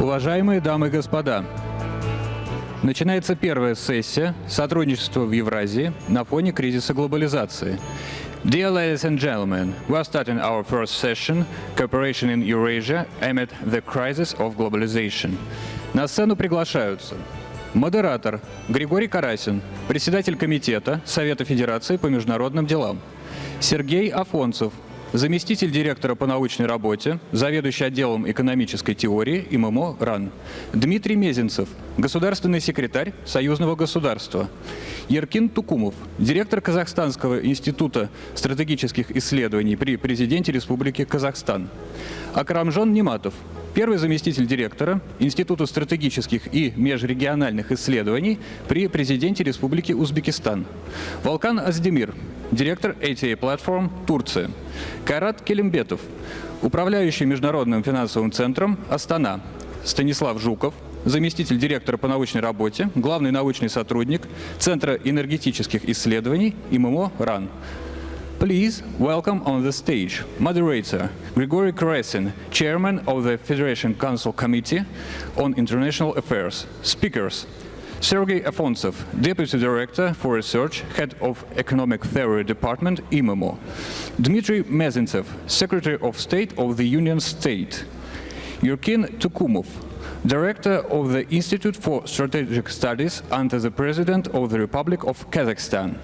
Уважаемые дамы и господа, начинается первая сессия сотрудничества в Евразии на фоне кризиса глобализации. Dear ladies and gentlemen, we are starting our first session, Cooperation in Eurasia amid the crisis of globalization. На сцену приглашаются модератор Григорий Карасин, председатель комитета Совета Федерации по международным делам, Сергей Афонцев, заместитель директора по научной работе, заведующий отделом экономической теории ММО РАН, Дмитрий Мезенцев, государственный секретарь Союзного государства, Еркин Тукумов, директор Казахстанского института стратегических исследований при президенте Республики Казахстан, Акрамжон Нематов, первый заместитель директора Института стратегических и межрегиональных исследований при президенте Республики Узбекистан, Волкан Аздемир, директор ATA Platform, Турция, Кайрат Келимбетов, управляющий Международным финансовым центром Астана, Станислав Жуков, заместитель директора по научной работе, главный научный сотрудник Центра энергетических исследований ММО РАН. Please welcome on the stage moderator Grigory Karasin, chairman of the Federation Council Committee on International Affairs. Speakers: Sergey Afonsov, Deputy Director for Research, Head of Economic Theory Department, IMMO. Dmitry Mezentsev, Secretary of State of the Union State. Yurkin Tukumov, Director of the Institute for Strategic Studies under the President of the Republic of Kazakhstan.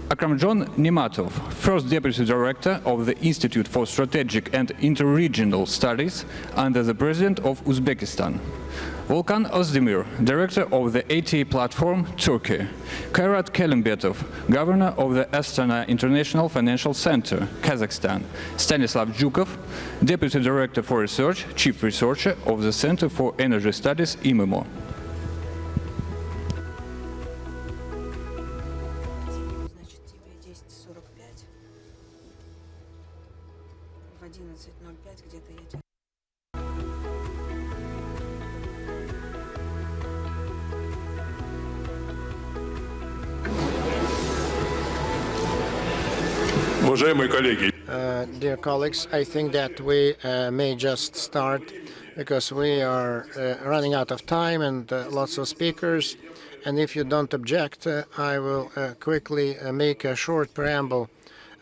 Akramjon Nematov, First Deputy Director of the Institute for Strategic and Interregional Studies under the President of Uzbekistan. Volkan Özdemir, Director of the ATA Platform, Turkey. Kairat Kelimbetov, Governor of the Astana International Financial Center, Kazakhstan. Stanislav Zhukov, Deputy Director for Research, Chief Researcher of the Center for Energy Studies, IMMO. Dear colleagues, I think that we may just start because we are running out of time and lots of speakers. And if you don't object, I will quickly make a short preamble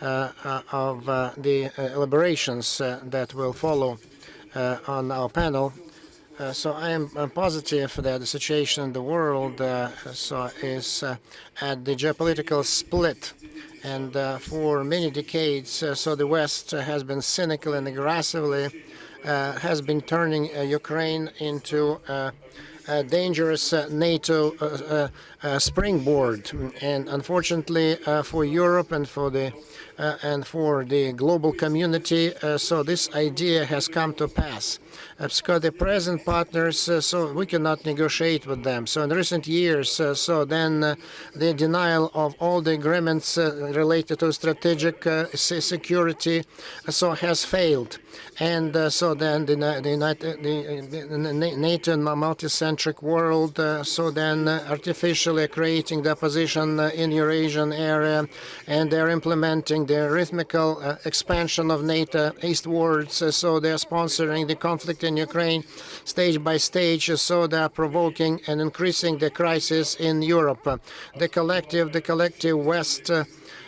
of the elaborations that will follow on our panel. So I am positive that the situation in the world is at the geopolitical split. And for many decades, so the West has been cynical and aggressively has been turning Ukraine into a dangerous NATO springboard. And unfortunately for Europe and for the global community, so this idea has come to pass. Because the present partners, so we cannot negotiate with them. So in recent years, the denial of all the agreements related to strategic security, has failed. And so then the NATO and multicentric world, artificially creating the opposition in Eurasian area, and they're implementing the rhythmical expansion of NATO eastwards. So they're sponsoring the conflict in Ukraine stage by stage. So they are provoking and increasing the crisis in Europe. The collective West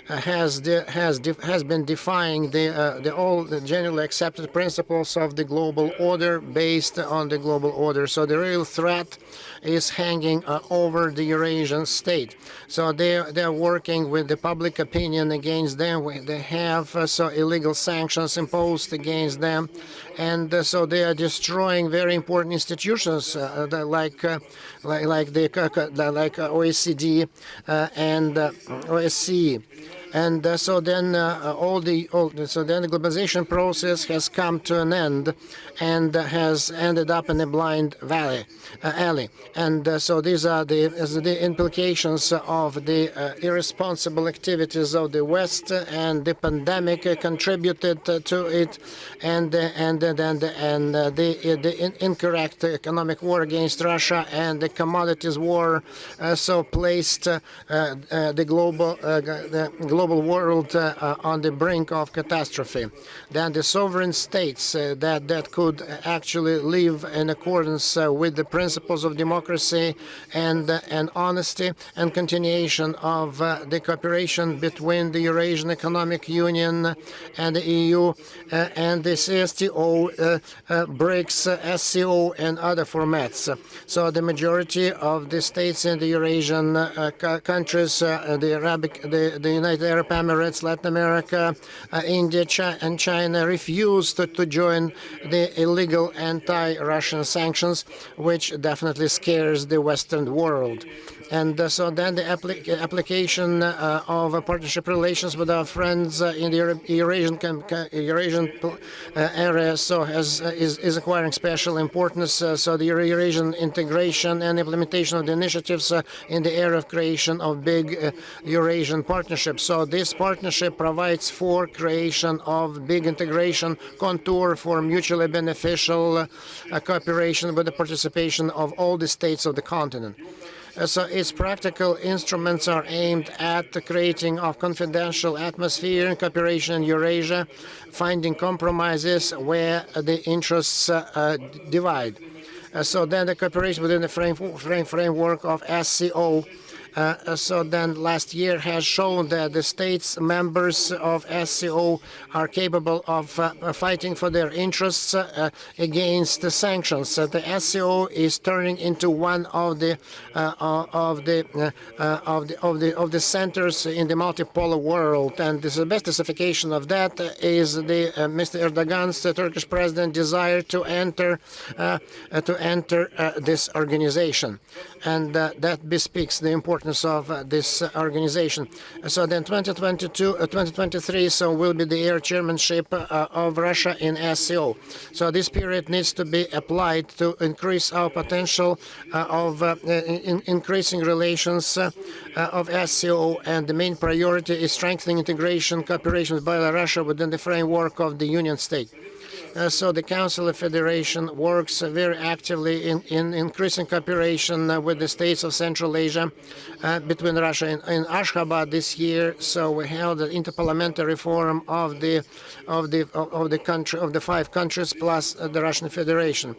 has been defying the generally accepted principles of the global order based on the global order. So the real threat is hanging over the Eurasian state. So they're working with the public opinion against them. They have illegal sanctions imposed against them, and so they are destroying very important institutions like OECD and OSCE. And so then the globalization process has come to an end and has ended up in a blind alley. And so these are the implications of the irresponsible activities of the West, and the pandemic contributed to it, and the incorrect economic war against Russia and the commodities war placed the global world on the brink of catastrophe. Then the sovereign states that could actually live in accordance with the principles of democracy and honesty, and continuation of the cooperation between the Eurasian Economic Union and the EU and the CSTO, BRICS, SCO, and other formats. So the majority of the states in the Eurasian countries, the United Arab Emirates, Latin America, India, and China refused to join the illegal anti-Russian sanctions, which definitely scares the Western world. And so then the application of partnership relations with our friends in the Eurasian area is acquiring special importance. So the Eurasian integration and implementation of the initiatives in the area of creation of big Eurasian partnerships. So this partnership provides for creation of big integration contour for mutually beneficial cooperation with the participation of all the states of the continent. So its practical instruments are aimed at the creating of confidential atmosphere and cooperation in Eurasia, finding compromises where the interests divide. So then the cooperation within the framework of SCO. So then last year has shown that the states members of SCO are capable of fighting for their interests against the sanctions. The SCO is turning into one of the centers in the multipolar world, and the best justification of that is the Mr. Erdogan's Turkish president desire to enter this organization, and that bespeaks the importance of this organization. So then 2023 so will be the year chairmanship of Russia in SCO. So this period needs to be applied to increase our potential of increasing relations of SCO, and the main priority is strengthening integration cooperation with Belarus within the framework of the Union State. So the Council of Federation works very actively in increasing cooperation with the states of Central Asia between Russia and in Ashgabat this year. So we held an interparliamentary forum of the five countries plus the Russian Federation.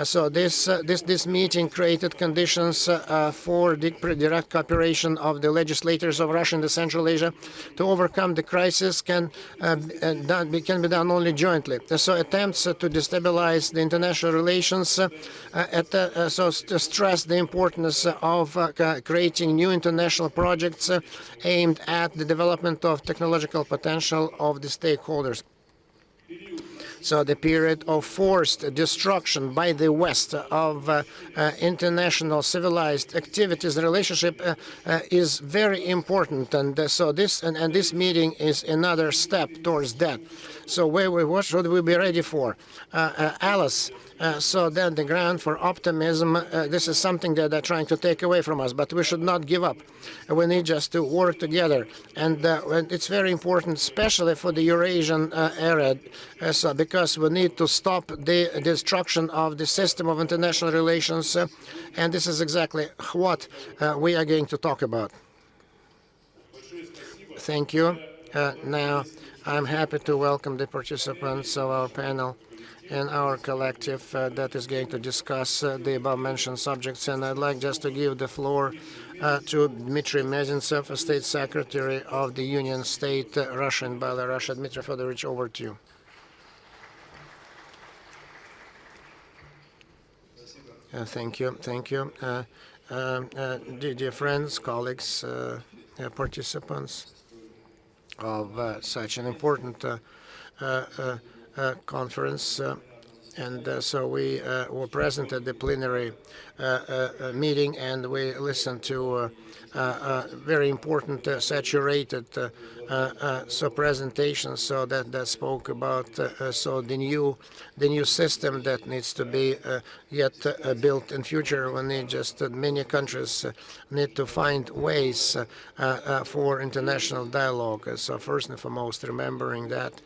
So this meeting created conditions for the direct cooperation of the legislators of Russia and the Central Asia to overcome the crisis can be done only jointly. So attempts to destabilize the international relations so to stress the importance of creating new international projects aimed at the development of technological potential of the stakeholders. So the period of forced destruction by the West of international civilized activities and relationship is very important, and so this meeting is another step towards that. So what should we be ready for? Alice. So then the ground for optimism, this is something that they're trying to take away from us, but we should not give up. We need just to work together. And it's very important, especially for the Eurasian area, because we need to stop the destruction of the system of international relations. And this is exactly what we are going to talk about. Thank you. Now, I'm happy to welcome the participants of our panel and our collective that is going to discuss the above-mentioned subjects. And I'd like just to give the floor to Dmitry Mezintsev, State Secretary of the Union State, Russia and Belarus. Dmitry Fedorovich, over to you. Thank you. Thank you. Dear friends, colleagues, participants of such an important conference, and so we were present at the plenary meeting, and we listened to very important saturated presentations that spoke about the new system that needs to be yet built in future. We need just many countries need to find ways for international dialogue. So first and foremost, remembering that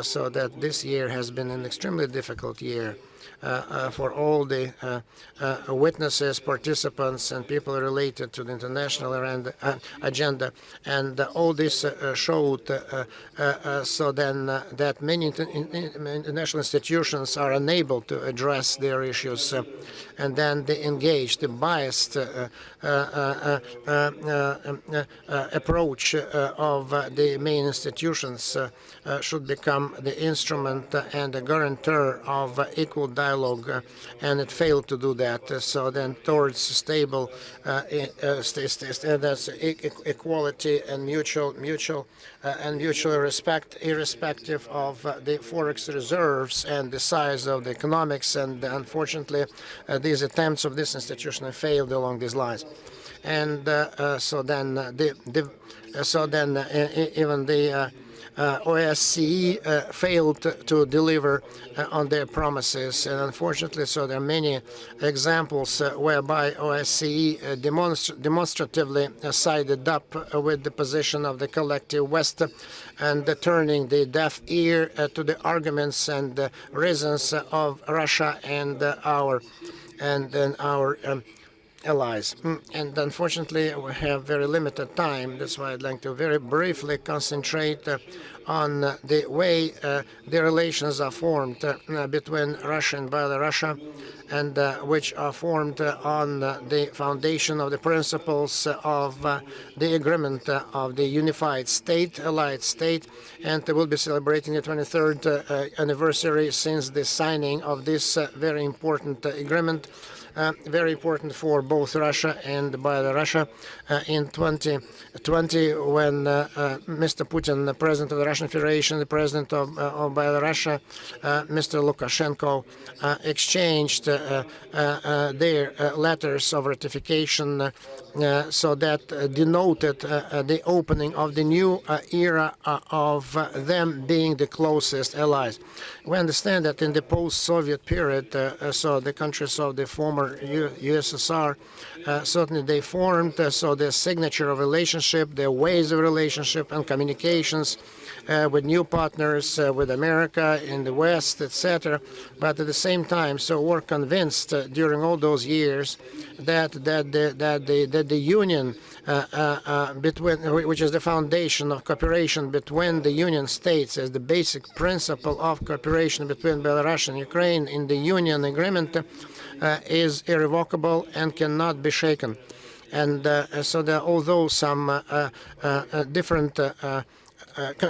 so that this year has been an extremely difficult year for all the witnesses, participants, and people related to the international agenda. And all this showed so then that many international institutions are unable to address their issues, and then they engage the biased approach of the main institutions should become the instrument and the guarantor of equal dialogue, and it failed to do that. So then towards stable that's equality and mutual respect, irrespective of the forex reserves and the size of the economics. And unfortunately, these attempts of this institution have failed along these lines. And so then even the OSCE failed to deliver on their promises, and unfortunately, so there are many examples whereby OSCE demonstratively sided up with the position of the collective West and turning the deaf ear to the arguments and reasons of Russia and our allies. And unfortunately, we have very limited time. That's why I'd like to very briefly concentrate on the way the relations are formed between Russia and Belarus, and which are formed on the foundation of the principles of the agreement of the unified state, allied state, and we'll be celebrating the 23rd anniversary since the signing of this very important agreement. Very important for both Russia and Belarus. In 2020, when Mr. Putin, the President of the Russian Federation, the President of Belarus, Mr. Lukashenko, exchanged their letters of ratification, so that denoted the opening of the new era of them being the closest allies. We understand that in the post-Soviet period, so the countries of the former USSR, certainly they formed so the signature of relationship, their ways of relationship and communications with new partners, with America in the West, etc. But at the same time, so we're convinced during all those years that the union between, which is the foundation of cooperation between the Union states, as the basic principle of cooperation between Belarus and Ukraine in the Union agreement, is irrevocable and cannot be shaken. And so there, although some different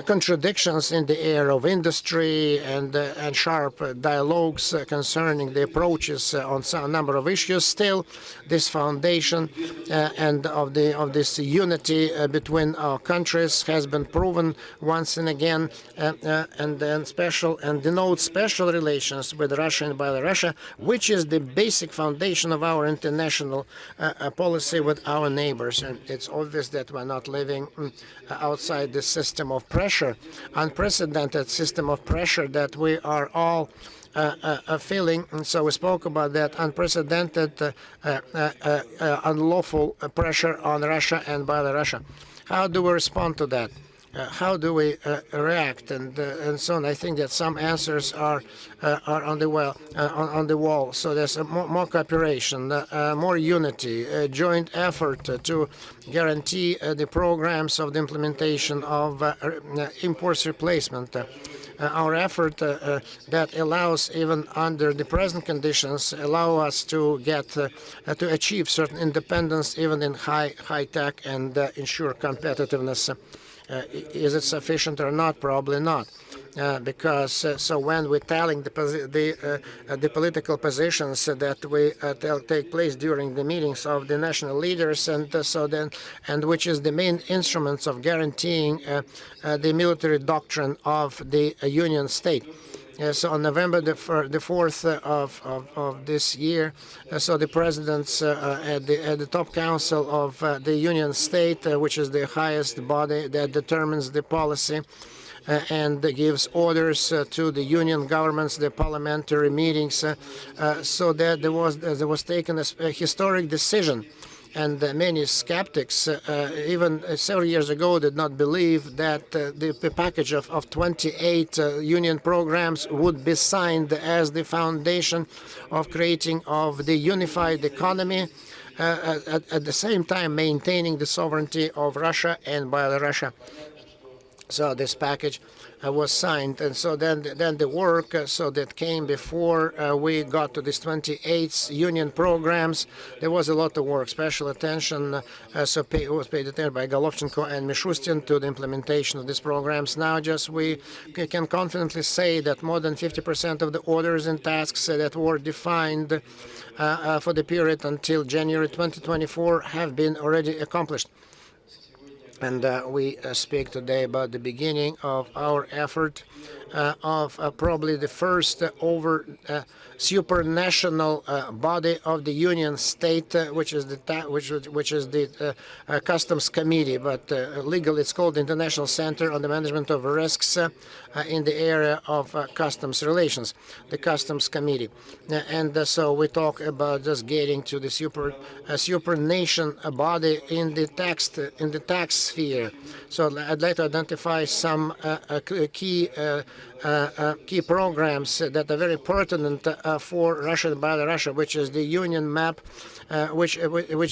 contradictions in the area of industry and sharp dialogues concerning the approaches on a number of issues, still this foundation and of this unity between our countries has been proven once and again, and then denotes special relations with Russia and Belarus, which is the basic foundation of our international policy with our neighbors. And it's obvious that we're not living outside the system of pressure, unprecedented system of pressure that we are all feeling. And so we spoke about that unprecedented, unlawful pressure on Russia and Belarus. How do we respond to that? How do we react, and so on? I think that some answers are on the wall. So there's more cooperation, more unity, a joint effort to guarantee the programs of the implementation of imports replacement. Our effort that allows, even under the present conditions, allow us to get to achieve certain independence, even in high tech, and ensure competitiveness. Is it sufficient or not? Probably not, because so when we're telling the political positions that we take place during the meetings of the national leaders, and which is the main instruments of guaranteeing the military doctrine of the Union state. So on November the 4th of this year, so the presidents at the top council of the Union state, which is the highest body that determines the policy and gives orders to the union governments, the parliamentary meetings, so that there was taken a historic decision And many skeptics, even several years ago, did not believe that the package of 28 union programs would be signed as the foundation of creating of the unified economy, at the same time maintaining the sovereignty of Russia and Belarus. So this package was signed, and so then the work so that came before we got to these 28 union programs. There was a lot of work, special attention was paid attention by Golovchenko and Mishustin to the implementation of these programs. Now just we can confidently say that more than 50% of the orders and tasks that were defined for the period until January 2024 have been already accomplished. And we speak today about the beginning of our effort of probably the first supranational body of the Union State, which is the Customs Committee, but legally it's called the International Center on the Management of Risks in the area of customs relations, the Customs Committee. And so we talk about just getting to the supranation body in the tax sphere. So I'd like to identify some key programs that are very pertinent for Russia and Belarus, which is the Union Map, which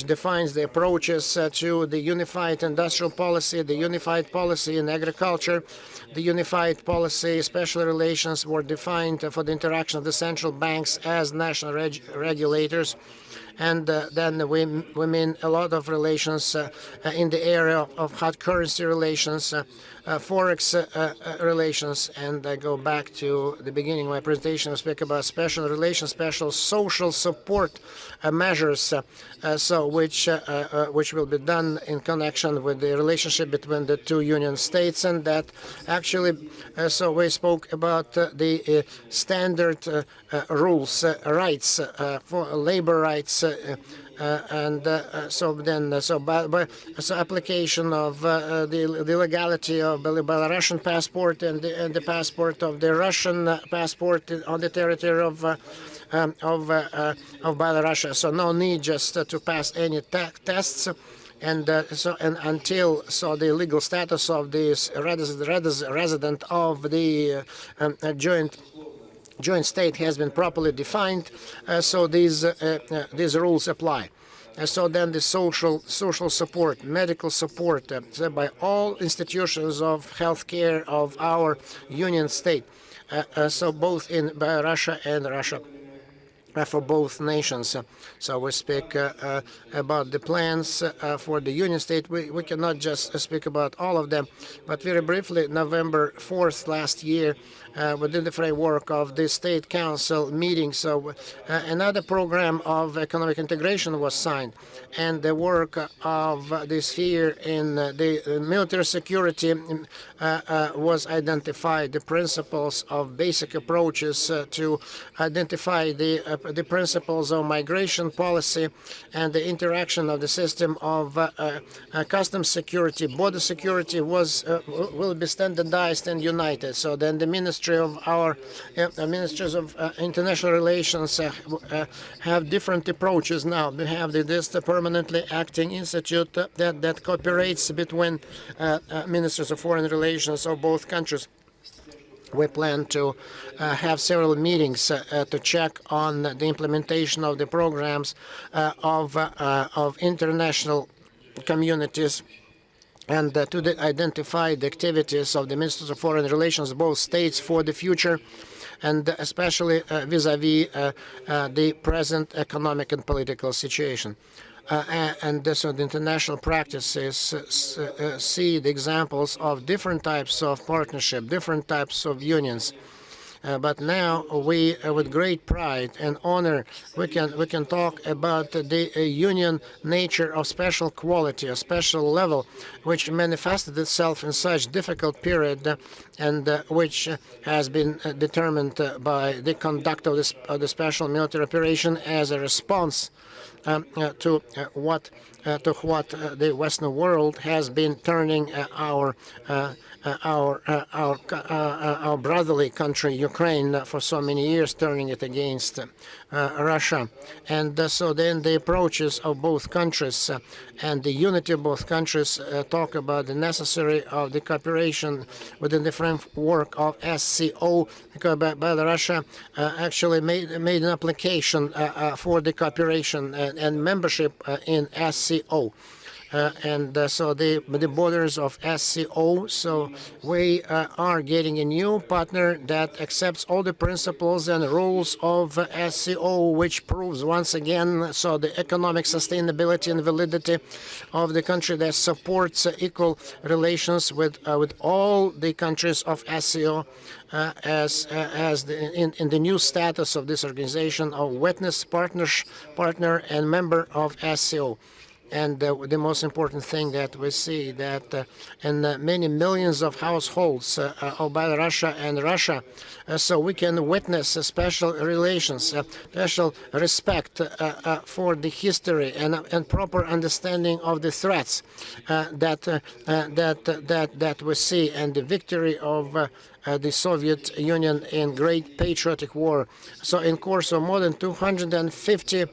defines the approaches to the unified industrial policy, the unified policy in agriculture, the unified policy special relations were defined for the interaction of the central banks as national regulators. And then we mean a lot of relations in the area of hard currency relations, forex relations, and I go back to the beginning of my presentation. I speak about special relations, special social support measures, which will be done in connection with the relationship between the two union states, and that actually, so we spoke about the standard rules, rights for labor rights. So application of the legality of the Belarusian passport and the passport of the Russian passport on the territory of Belarus. So no need just to pass any tests. And until the legal status of this resident of the joint state has been properly defined, so these rules apply. So then the social support, medical support by all institutions of healthcare of our union state, so both in Russia and Russia. For both nations. So we speak about the plans for the Union State. We cannot just speak about all of them, but very briefly, November 4th last year, within the framework of the State Council meeting, so another program of economic integration was signed, and the work of the sphere in the military security was identified, the principles of basic approaches to identify the principles of migration policy and the interaction of the system of customs security, border security will be standardized and united. So then the Ministry of our Ministers of International Relations have different approaches now. We have this permanently acting institute that cooperates between ministers of foreign relations of both countries. We plan to have several meetings to check on the implementation of the programs of international communities and to identify the activities of the Ministers of Foreign Relations, both states, for the future, and especially vis-à-vis the present economic and political situation. And so the international practices see the examples of different types of partnership, different types of unions. But now we, with great pride and honor, we can talk about the union nature of special quality, a special level, which manifested itself in such difficult period, and which has been determined by the conduct of the special military operation as a response to what the Western world has been turning our brotherly country, Ukraine. Ukraine for so many years, turning it against Russia. And so then the approaches of both countries and the unity of both countries talk about the necessary of the cooperation within the framework of SCO, because Belarus actually made an application for the cooperation and membership in SCO. So the borders of SCO. So we are getting a new partner that accepts all the principles and rules of SCO, which proves once again so the economic sustainability and validity of the country that supports equal relations with all the countries of SCO. In the new status of this organization of witness partner and member of SCO. And the most important thing that we see that in many millions of households of Belarus and Russia, so we can witness special relations, special respect for the history and proper understanding of the threats that we see, and the victory of the Soviet Union in Great Patriotic War. So in course of more than 250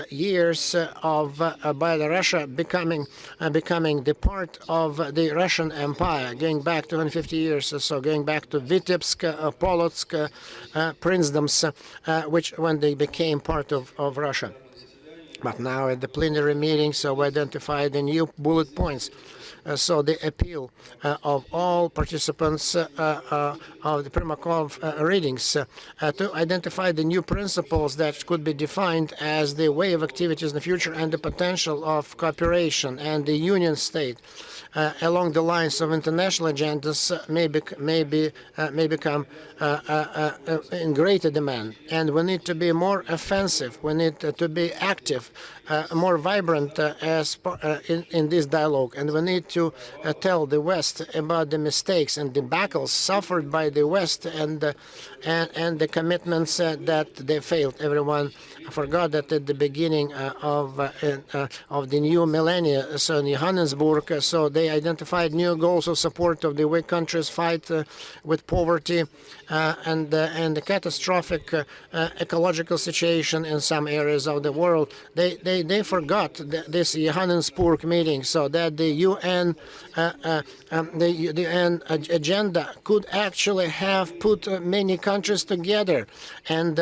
years of Belarus becoming the part of the Russian Empire, going back 250 years, so going back to Vitebsk, Polotsk, princedoms, which when they became part of Russia. But now at the plenary meeting, so we identified the new bullet points. So the appeal of all participants of the Primakov readings to identify the new principles that could be defined as the way of activities in the future and the potential of cooperation and the union state along the lines of international agendas may become in greater demand. And we need to be more offensive. We need to be active, more vibrant in this dialogue. And we need to tell the West about the mistakes and debacles suffered by the West and the commitments that they failed. Everyone forgot that at the beginning of the new millennia, so in Johannesburg, so they identified new goals of support of the weak countries' fight with poverty and the catastrophic ecological situation in some areas of the world. They forgot this Johannesburg meeting, so that the UN agenda could actually have put many countries together, and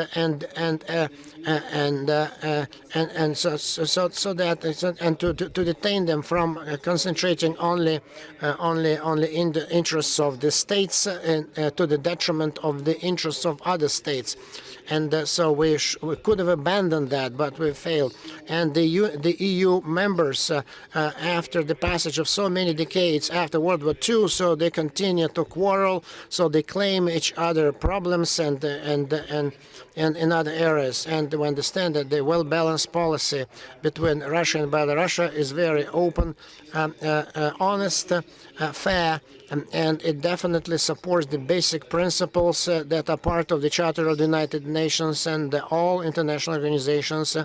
to detain them from concentrating only in the interests of the states and to the detriment of the interests of other states. And so we could have abandoned that, but we failed. And the EU members, after the passage of so many decades after World War II, so they continue to quarrel, so they claim each other problems and in other areas. And we understand that the well-balanced policy between Russia and Belarus is very open, honest, fair, and it definitely supports the basic principles that are part of the Charter of the United Nations and all international organizations.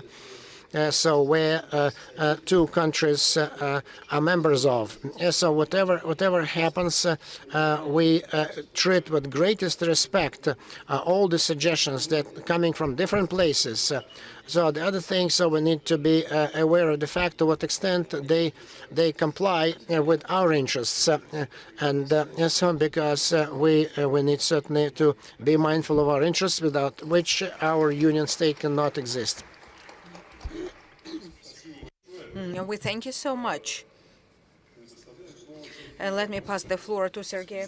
So where two countries are members of. So whatever happens, we treat with greatest respect all the suggestions that coming from different places. So the other thing, so we need to be aware of the fact to what extent they comply with our interests, and so because we need certainly to be mindful of our interests, without which our union state cannot exist. We thank you so much. Let me pass the floor to Sergei,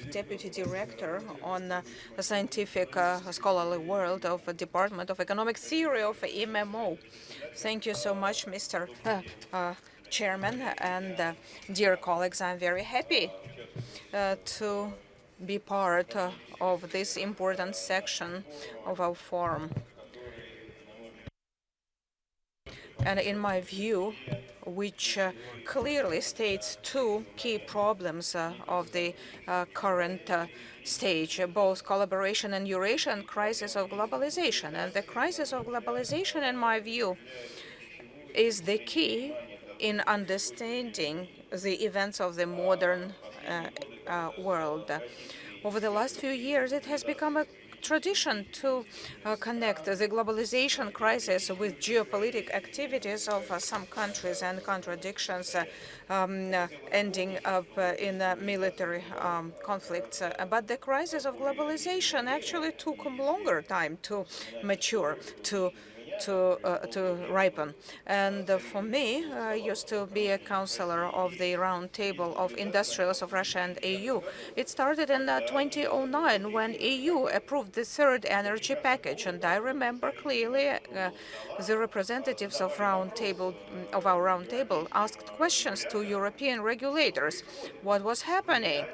Deputy Director on the Scientific Scholarly World of the Department of Economic Theory of MMO. Thank you so much, Mr. Chairman, and dear colleagues. I'm very happy to be part of this important section of our forum. And in my view, which clearly states two key problems of the current stage, both collaboration and Eurasian crisis of globalization. And the crisis of globalization, in my view, is the key in understanding the events of the modern world. Over the last few years, it has become a tradition to connect the globalization crisis with geopolitical activities of some countries and contradictions ending up in military conflicts. But the crisis of globalization actually took a longer time to mature, to ripen. And for me, I used to be a counselor of the Round Table of Industrials of Russia and EU. It started in 2009 when EU approved the third energy package, and I remember clearly the representatives of our Round Table asked questions to European regulators. What was happening?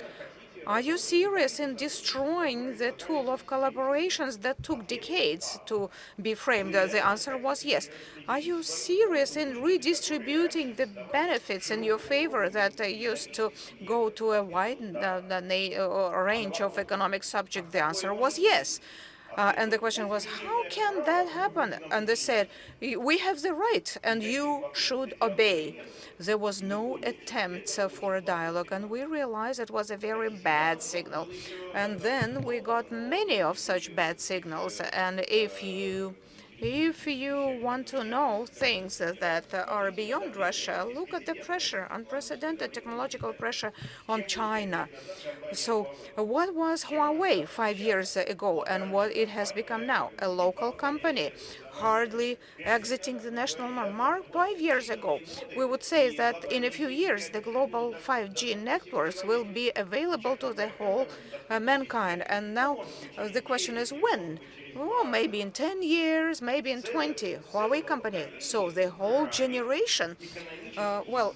Are you serious in destroying the tool of collaborations that took decades to be framed? The answer was yes. Are you serious in redistributing the benefits in your favor that used to go to a wide range of economic subjects? The answer was yes. And the question was, how can that happen? And they said, we have the right and you should obey. There was no attempt for a dialogue, and we realized it was a very bad signal. And then we got many of such bad signals. And if you want to know things that are beyond Russia, look at the pressure, unprecedented technological pressure on China. So what was Huawei 5 years ago and what it has become now? A local company, hardly exiting the national market 5 years ago. We would say that in a few years, the global 5G networks will be available to the whole mankind. And now the question is when? Oh, maybe in 10 years, maybe in 20. Huawei company. So the whole generation,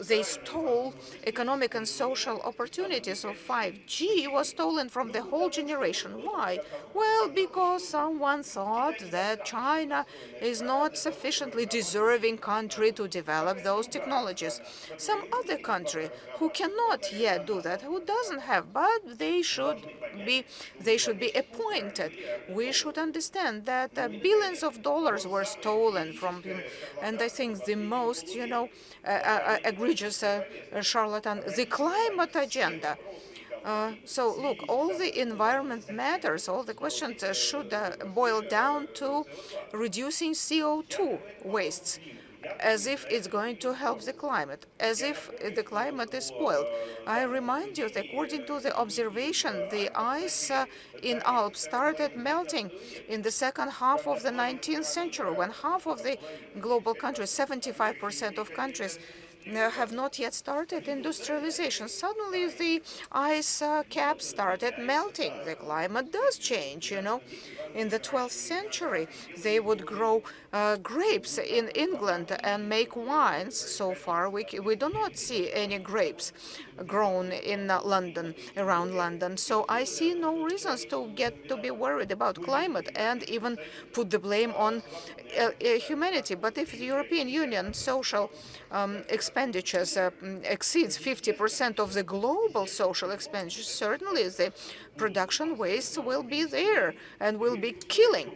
they stole economic and social opportunities of 5G was stolen from the whole generation. Why? Well, because someone thought that China is not sufficiently deserving country to develop those technologies. Some other country who cannot yet do that, who doesn't have, but they should be appointed. We should understand that billions of dollars were stolen from him, and I think the most, egregious charlatan, the climate agenda. So look, all the environment matters. All the questions should boil down to reducing CO2 wastes, as if it's going to help the climate, as if the climate is spoiled. I remind you that according to the observation, the ice in Alps started melting in the second half of the 19th century, when half of the global countries, 75% of countries, have not yet started industrialization. Suddenly, the ice cap started melting. The climate does change, In the 12th century, they would grow grapes in England and make wines. So far, we do not see any grapes grown in London, around London. So I see no reasons to be worried about climate and even put the blame on humanity. But if the European Union social expenditures exceeds 50% of the global social expenditures, certainly the production waste will be there and will be killing.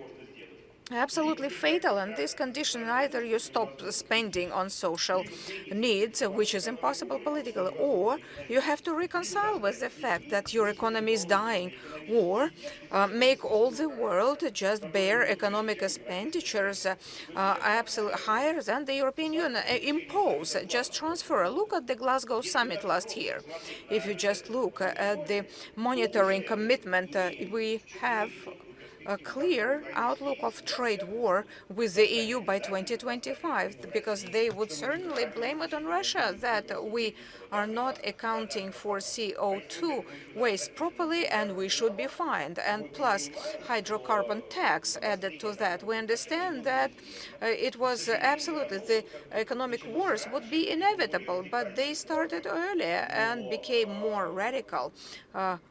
Absolutely fatal. And this condition, either you stop spending on social needs, which is impossible politically, or you have to reconcile with the fact that your economy is dying, or make all the world just bear economic expenditures absolutely higher than the European Union impose. Just transfer. Look at the Glasgow summit last year. If you just look at the monitoring commitment, we have a clear outlook of trade war with the EU by 2025, because they would certainly blame it on Russia that we are not accounting for CO2 waste properly, and we should be fined. And plus, hydrocarbon tax added to that. We understand that it was absolutely the economic wars would be inevitable, but they started earlier and became more radical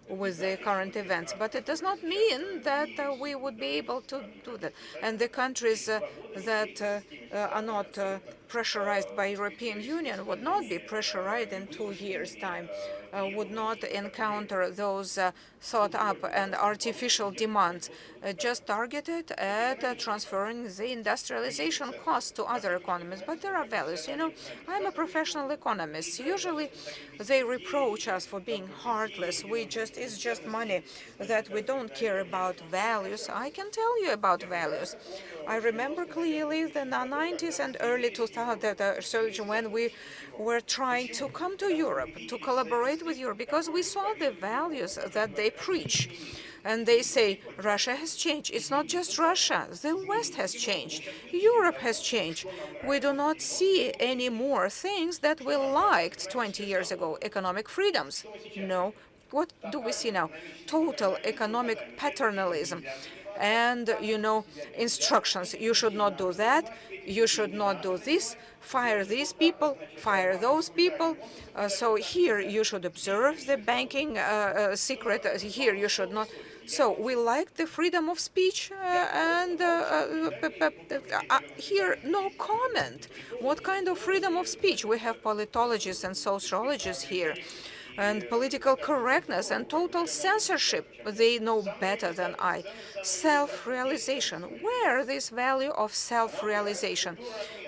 with the current events. But it does not mean that we would be able to do that. And the countries that are not pressurized by European Union would not be pressurized in 2 years' time, would not encounter those thought up and artificial demands, just targeted at transferring the industrialization costs to other economies. But there are values. I'm a professional economist. Usually they reproach us for being heartless. It's just money, that we don't care about values. I can tell you about values. I remember clearly the 90s and early 2000s when we were trying to come to Europe, to collaborate with Europe, because we saw the values that they preach. And they say Russia has changed. It's not just Russia. The West has changed. Europe has changed. We do not see any more things that we liked 20 years ago. Economic freedoms. No. What do we see now? Total economic paternalism. And, instructions. You should not do that. You should not do this. Fire these people. Fire those people. So here you should observe the banking secret. Here you should not. So we like the freedom of speech, and here no comment. What kind of freedom of speech? We have politologists and sociologists here, and political correctness and total censorship. They know better than I. Self-realization. Where this value of self-realization?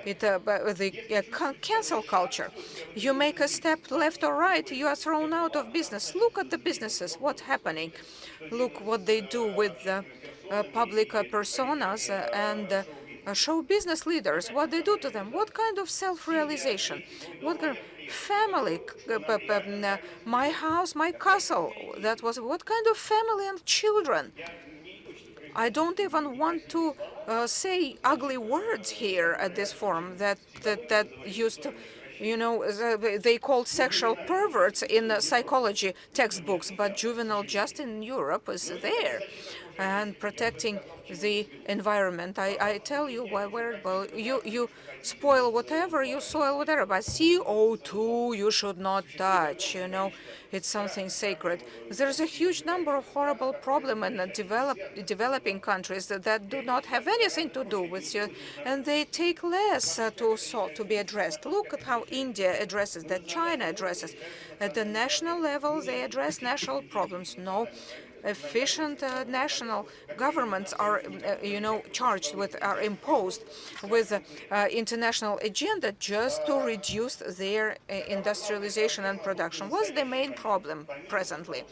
The cancel culture. You make a step left or right, you are thrown out of business. Look at the businesses. What's happening? Look what they do with the public personas and show business leaders, what they do to them. What kind of self-realization? What kind of family? My house, my castle. That was what kind of family and children? I don't even want to say ugly words here at this forum that used to, they called sexual perverts in psychology textbooks, but juvenile justice in Europe is there. And protecting the environment. I tell you, you spoil whatever, you soil whatever, but CO2 you should not touch, it's something sacred. There's a huge number of horrible problems in the developing countries that do not have anything to do with you, and they take less to be addressed. Look at how India addresses that, China addresses. At the national level, they address national problems. No. Efficient national governments are, are imposed with international agenda just to reduce their industrialization and production. What's the main problem presently?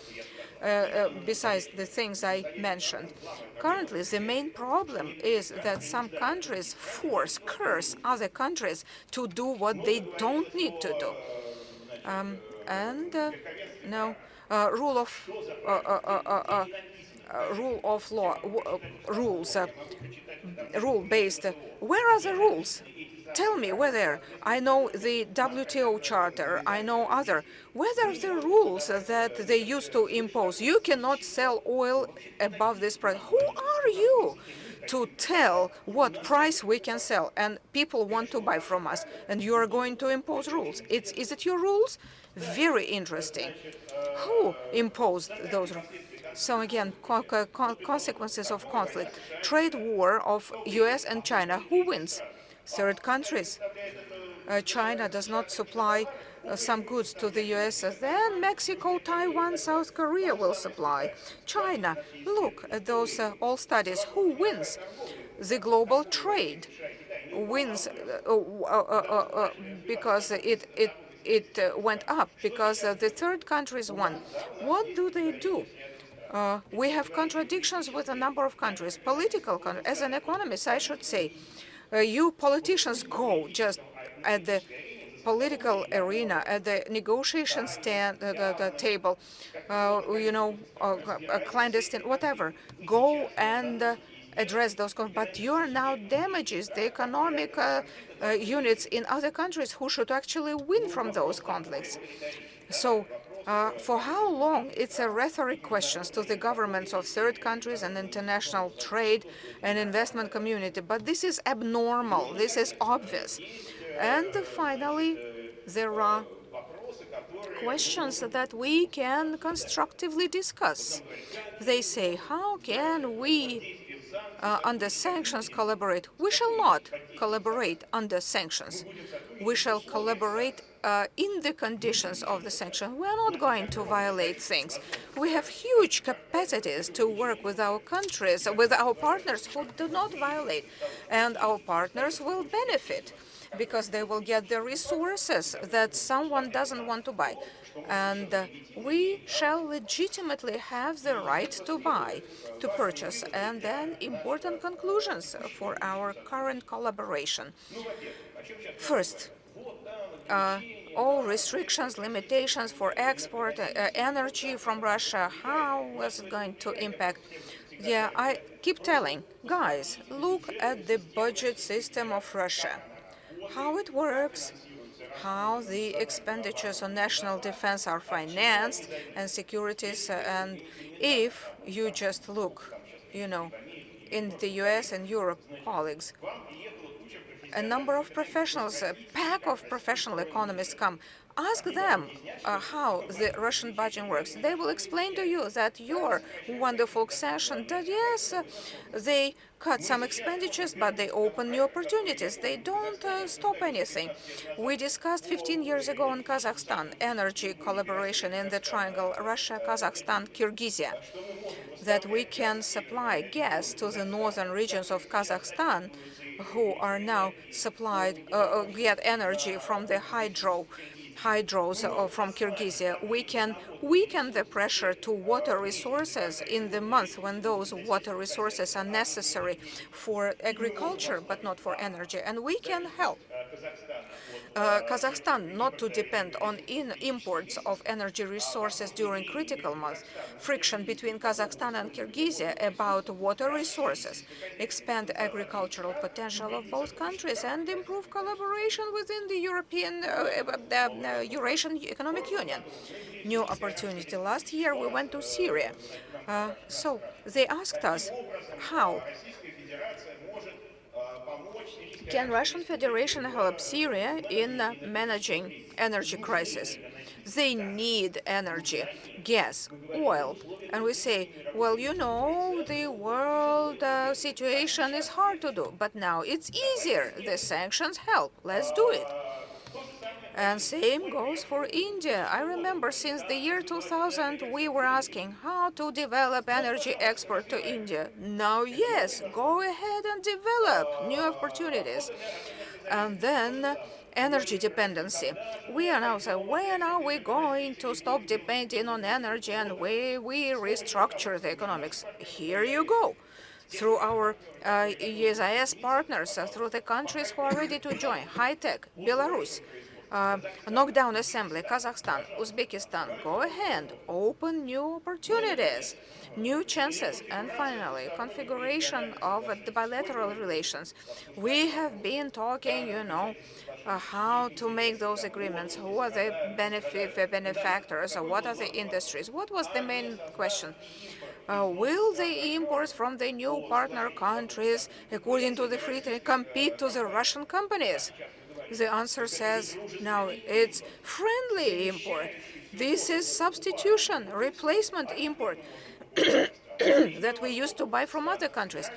Besides the things I mentioned. Currently, the main problem is that some countries curse other countries to do what they don't need to do. Rule of law, rule-based. Where are the rules? Tell me whether I know the WTO charter, I know other. Whether the rules that they used to impose, you cannot sell oil above this price. Who are you to tell what price we can sell? And people want to buy from us, and you are going to impose rules. Is it your rules? Very interesting. Who imposed those rules? So again, consequences of conflict. Trade war of US and China. Who wins? Third countries. China does not supply some goods to the US, then Mexico, Taiwan, South Korea will supply. China, look at those all studies. Who wins? The global trade wins because it went up, because the third countries won. What do they do? We have contradictions with a number of countries. As an economist, I should say, you politicians go just at the political arena, at the negotiation the table, clandestine, whatever. Go and address those conflicts. But you are now damages the economic units in other countries who should actually win from those conflicts. So for how long? It's a rhetoric questions to the governments of third countries and international trade and investment community. But this is abnormal. This is obvious. And finally, there are questions that we can constructively discuss. They say, how can we under sanctions collaborate. We shall not collaborate under sanctions. We shall collaborate in the conditions of the sanction. We are not going to violate things. We have huge capacities to work with our countries, with our partners who do not violate, and our partners will benefit because they will get the resources that someone doesn't want to buy. And we shall legitimately have the right to buy, to purchase. And then important conclusions for our current collaboration. First, all restrictions, limitations for export energy from Russia, how was it going to impact? Yeah, I keep telling, guys, look at the budget system of Russia, how it works, how the expenditures on national defense are financed and securities. And if you just look, in the US and Europe, colleagues, a number of professionals, a pack of professional economists come. Ask them how the Russian budget works. They will explain to you that your wonderful session, that yes, they cut some expenditures, but they open new opportunities. They don't stop anything. We discussed 15 years ago in Kazakhstan energy collaboration in the triangle Russia, Kazakhstan, Kyrgyzia, that we can supply gas to the northern regions of Kazakhstan, who are now supplied get energy from the hydros from Kyrgyzia. We can weaken the pressure to water resources in the month when those water resources are necessary for agriculture but not for energy, and we can help Kazakhstan not to depend on imports of energy resources during critical months. Friction between Kazakhstan and Kyrgyzia about water resources, expand agricultural potential of both countries, and improve collaboration within the Eurasian Economic Union. New opportunity. Last year we went to Syria. So they asked us how can Russian Federation help Syria in managing energy crisis? They need energy, gas, oil. And we say, well, the world situation is hard to do, but now it's easier. The sanctions help. Let's do it. And same goes for India. I remember since the year 2000, we were asking how to develop energy export to India. Now, yes, go ahead and develop new opportunities. And then energy dependency. We are now saying, when are we going to stop depending on energy and we restructure the economics? Here you go. Through our ESIS partners, through the countries who are ready to join, high-tech, Belarus, knockdown assembly, Kazakhstan, Uzbekistan, go ahead, open new opportunities, new chances, and finally, configuration of the bilateral relations. We have been talking, how to make those agreements, who are the benefactors, or what are the industries. What was the main question? Will the imports from the new partner countries, according to the free trade, compete to the Russian companies? The answer says, no, it's friendly import. This is substitution, replacement import that we used to buy from other countries.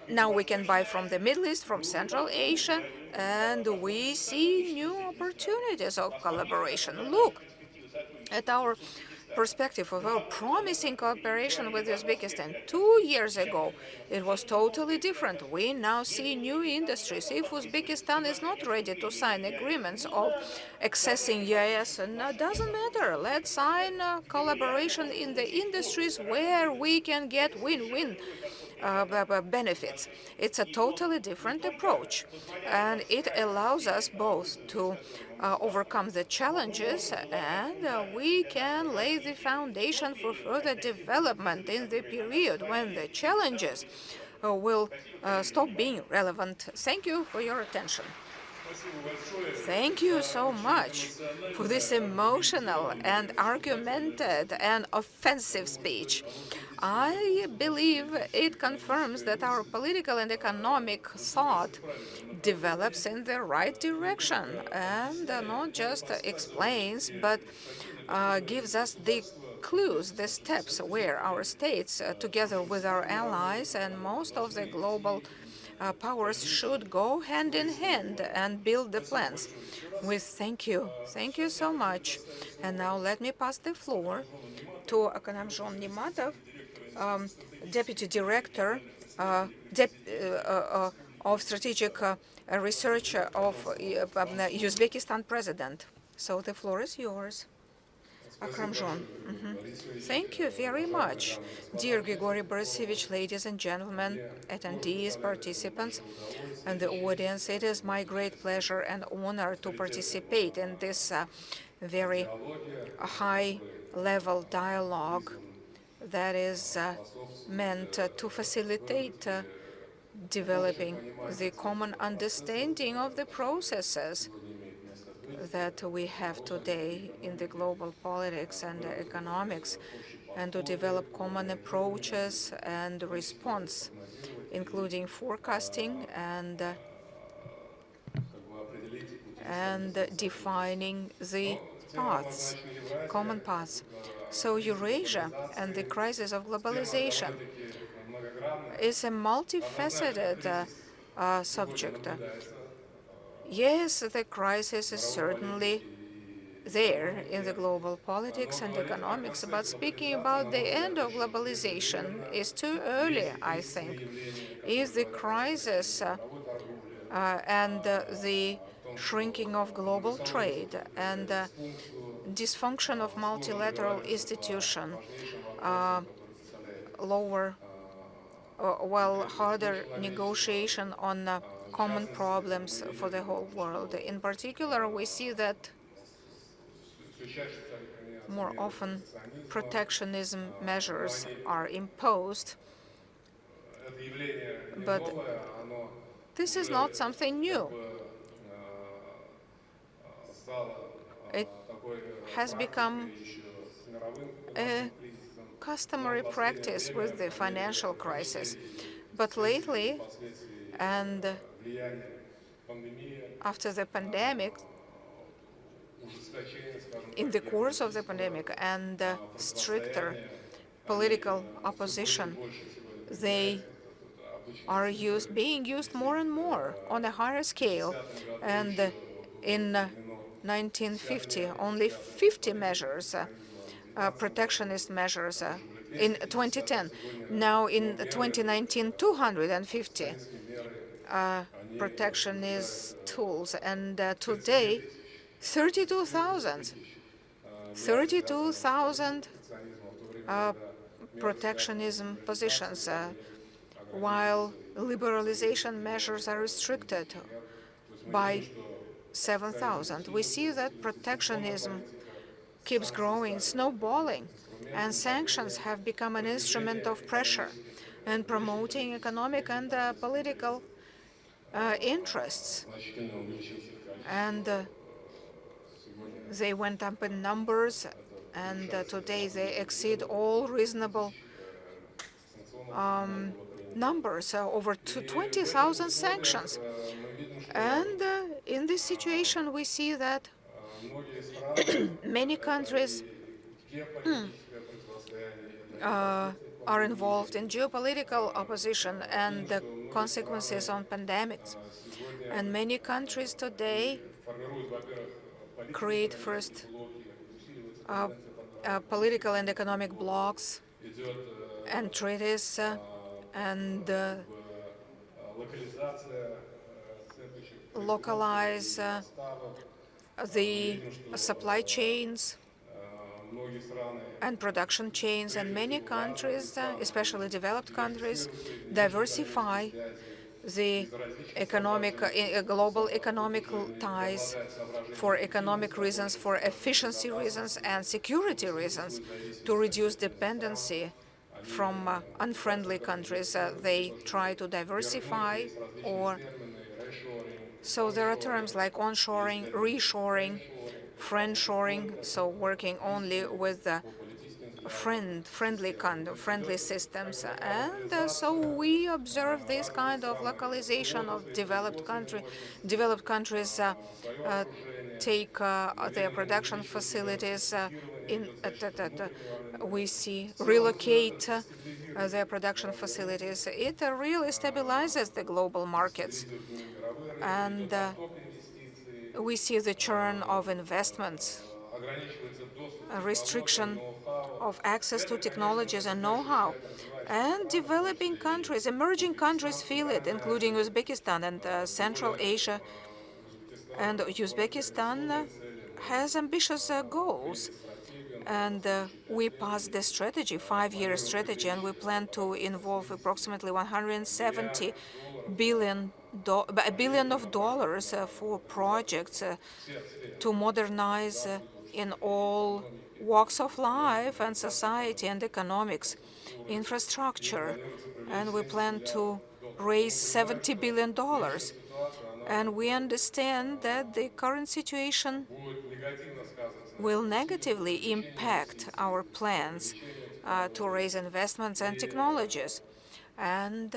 Now we can buy from the Middle East, from Central Asia, and we see new opportunities of collaboration. Look at our perspective of our promising cooperation with Uzbekistan. 2 years ago, it was totally different. We now see new industries. If Uzbekistan is not ready to sign agreements of accessing EIS, it doesn't matter. Let's sign collaboration in the industries where we can get win-win benefits. It's a totally different approach, and it allows us both to overcome the challenges, and we can lay the foundation for further development in the period when the challenges will stop being relevant. Thank you for your attention. Thank you so much for this emotional and argumented and offensive speech. I believe it confirms that our political and economic thought develops in the right direction and not just explains, but gives us the clues, the steps where our states, together with our allies and most of the global powers, should go hand in hand and build the plans. Thank you. Thank you so much. And now let me pass the floor to Akanamjon Nimatov, Deputy Director of Strategic Research of Uzbekistan President. So the floor is yours. Akramjon. Thank you very much, dear Grigory Borisovich, ladies and gentlemen, attendees, participants, and the audience. It is my great pleasure and honor to participate in this very high-level dialogue that is meant to facilitate developing the common understanding of the processes that we have today in the global politics and economics, and to develop common approaches and response, including forecasting and defining the paths, common paths. So Eurasia and the crisis of globalization is a multifaceted subject. Yes, the crisis is certainly there in the global politics and economics, but speaking about the end of globalization is too early, I think. Is the crisis and the shrinking of global trade and dysfunction of multilateral institution, lower, harder negotiation on common problems for the whole world. In particular, we see that more often protectionism measures are imposed, but this is not something new. It has become a customary practice with the financial crisis. But lately, and after the pandemic, in the course of the pandemic and stricter political opposition, they are being used more and more on a higher scale. And in 1950, only 50 measures, protectionist measures, in 2010. Now in 2019, 250 protectionist tools. And today, 32,000 protectionism positions, while liberalization measures are restricted by 7,000. We see that protectionism keeps growing, snowballing, and sanctions have become an instrument of pressure and promoting economic and political interests. And they went up in numbers, and today they exceed all reasonable numbers, over 20,000 sanctions. And in this situation, we see that many countries are involved in geopolitical opposition and the consequences on pandemics. And many countries today create first political and economic blocs and treaties and localize the supply chains and production chains. And many countries, especially developed countries, diversify the global economic ties for economic reasons, for efficiency reasons, and security reasons, to reduce dependency from unfriendly countries. They try to diversify, or so there are terms like onshoring, reshoring, friendshoring, so working only with friendly systems, and so we observe this kind of localization of developed countries take their production facilities we see relocate their production facilities. It really stabilizes the global markets, and we see the churn of investments, a restriction of access to technologies and know-how. And developing countries, emerging countries feel it, including Uzbekistan and Central Asia. And Uzbekistan has ambitious goals. And we passed the strategy, 5-year strategy, and we plan to involve approximately 170 billion of dollars for projects to modernize in all walks of life and society and economics, infrastructure, and we plan to raise $70 billion. And we understand that the current situation will negatively impact our plans to raise investments and technologies. And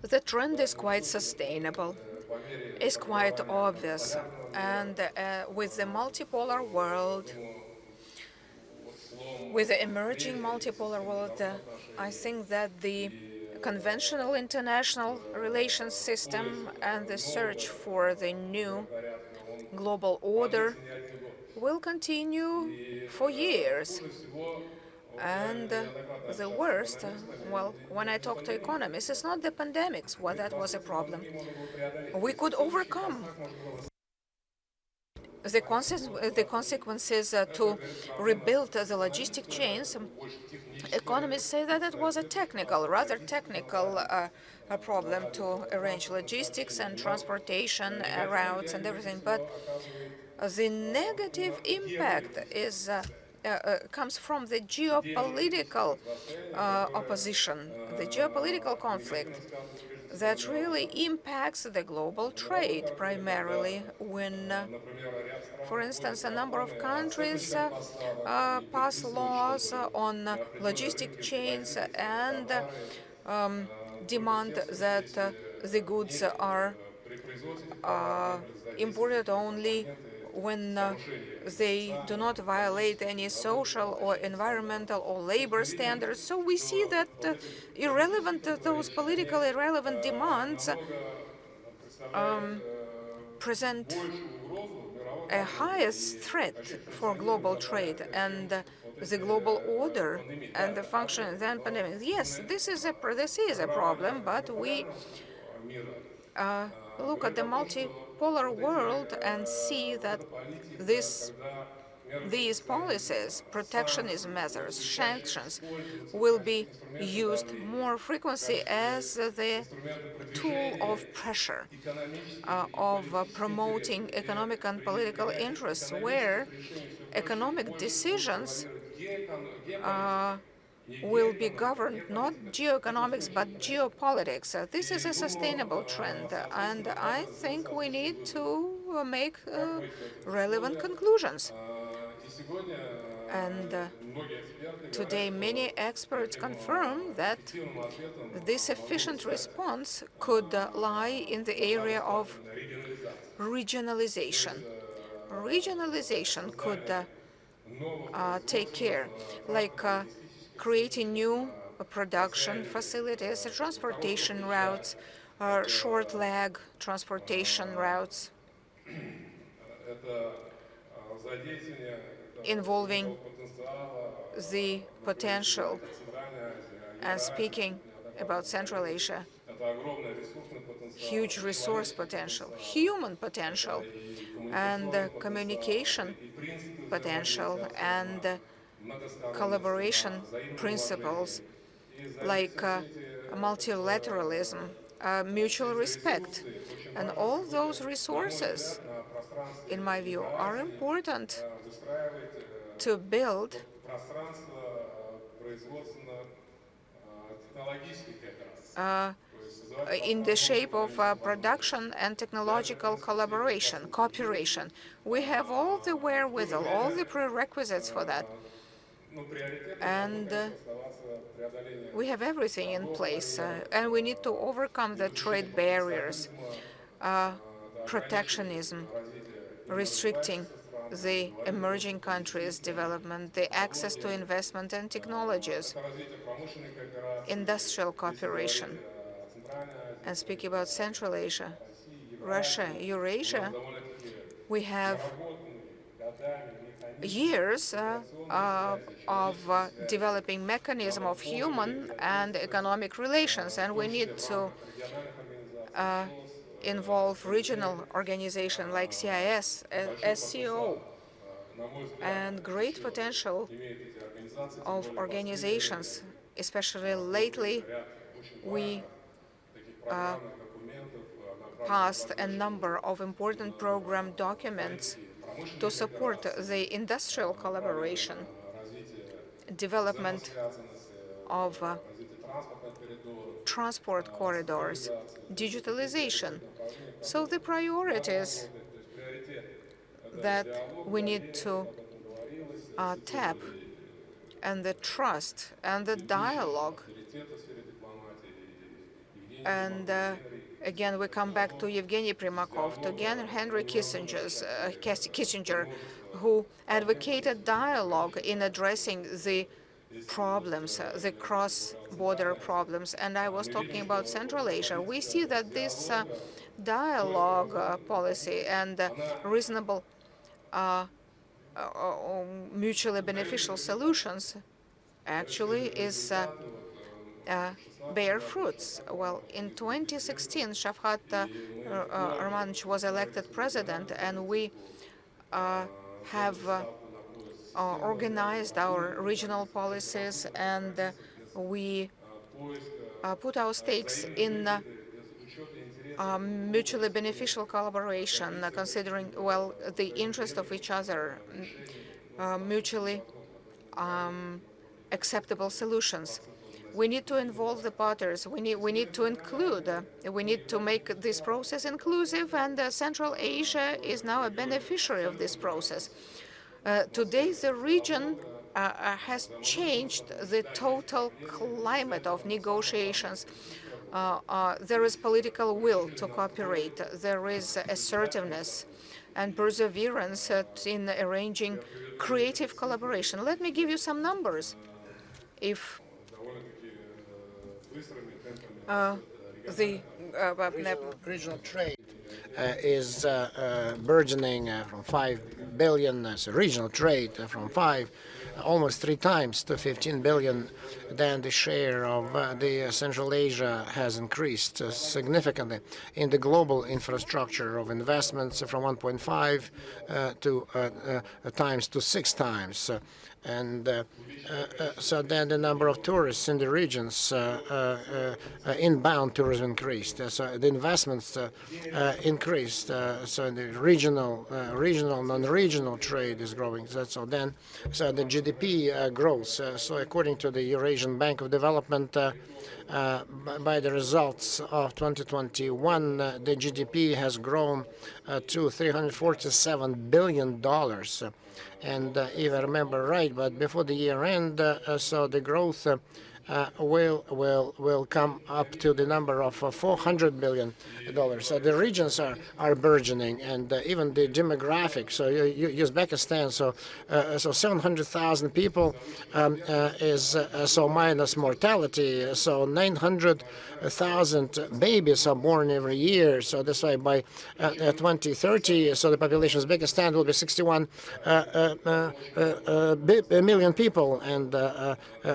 the trend is quite sustainable, is quite obvious. And with the multipolar world, with the emerging multipolar world, I think that the conventional international relations system and the search for the new global order will continue for years. And the worst, well, when I talk to economists, it's not the pandemics, well, that was a problem. We could overcome the consequences to rebuild the logistic chains. Economists say that it was a rather technical problem to arrange logistics and transportation routes and everything. But the negative impact comes from the geopolitical opposition, the geopolitical conflict that really impacts the global trade primarily when, for instance, a number of countries pass laws on logistic chains and demand that the goods are imported only when they do not violate any social or environmental or labor standards. So we see that those politically irrelevant demands present a highest threat for global trade and the global order and the function than pandemic. Yes, this is a problem, but we look at the multipolar world and see that these policies, protectionism measures, sanctions, will be used more frequently as the tool of pressure, of promoting economic and political interests, where economic decisions will be governed not geoeconomics but geopolitics. This is a sustainable trend, and I think we need to make relevant conclusions. And today, many experts confirm that this efficient response could lie in the area of regionalization. Regionalization could take care, like creating new production facilities, transportation routes, short leg transportation routes, involving the potential. And speaking about Central Asia, huge resource potential, human potential, and communication potential, and collaboration principles like multilateralism, mutual respect. And all those resources, in my view, are important to build in the shape of production and technological collaboration, cooperation. We have all the wherewithal, all the prerequisites for that. And we have everything in place, and we need to overcome the trade barriers, protectionism, restricting the emerging countries' development, the access to investment and technologies, industrial cooperation. And speaking about Central Asia, Russia, Eurasia, we have years of developing mechanism of human and economic relations, and we need to involve regional organizations like CIS, SCO, and great potential of organizations. Especially lately, we passed a number of important program documents to support the industrial collaboration, development of transport corridors, digitalization. So the priorities that we need to tap, and the trust and the dialogue. And again, we come back to Evgeny Primakov, to again Henry Kissinger, who advocated dialogue in addressing the problems, the cross-border problems. And I was talking about Central Asia. We see that this dialogue policy and reasonable mutually beneficial solutions actually is bear fruits. Well, in 2016, Shavkat Romanovich was elected president, and we have organized our regional policies, and we put our stakes in mutually beneficial collaboration, considering, well, the interest of each other, mutually acceptable solutions. We need to involve the partners. We need to include. We need to make this process inclusive, and Central Asia is now a beneficiary of this process. Today, the region has changed the total climate of negotiations. There is political will to cooperate. There is assertiveness and perseverance in arranging creative collaboration. Let me give you some numbers. If the Regional trade is burgeoning from 5 billion as a regional trade from 5, almost 3 times to 15 billion. Then the share of the Central Asia has increased significantly in the global infrastructure of investments from 1.5 times to 6 times. And so then the number of tourists in the regions, inbound tourism increased. So the investments increased. So the regional, non-regional trade is growing. So the GDP grows. So according to the Eurasian Bank of Development, by the results of 2021, the GDP has grown to $347 billion. And if I remember right, but before the year end, so the growth will come up to the number of $400 billion. So the regions are burgeoning, and even the demographics. So Uzbekistan, so 700,000 people is so minus mortality. So 900,000 babies are born every year. So that's why by 2030, so the population of Uzbekistan will be 61 million people, and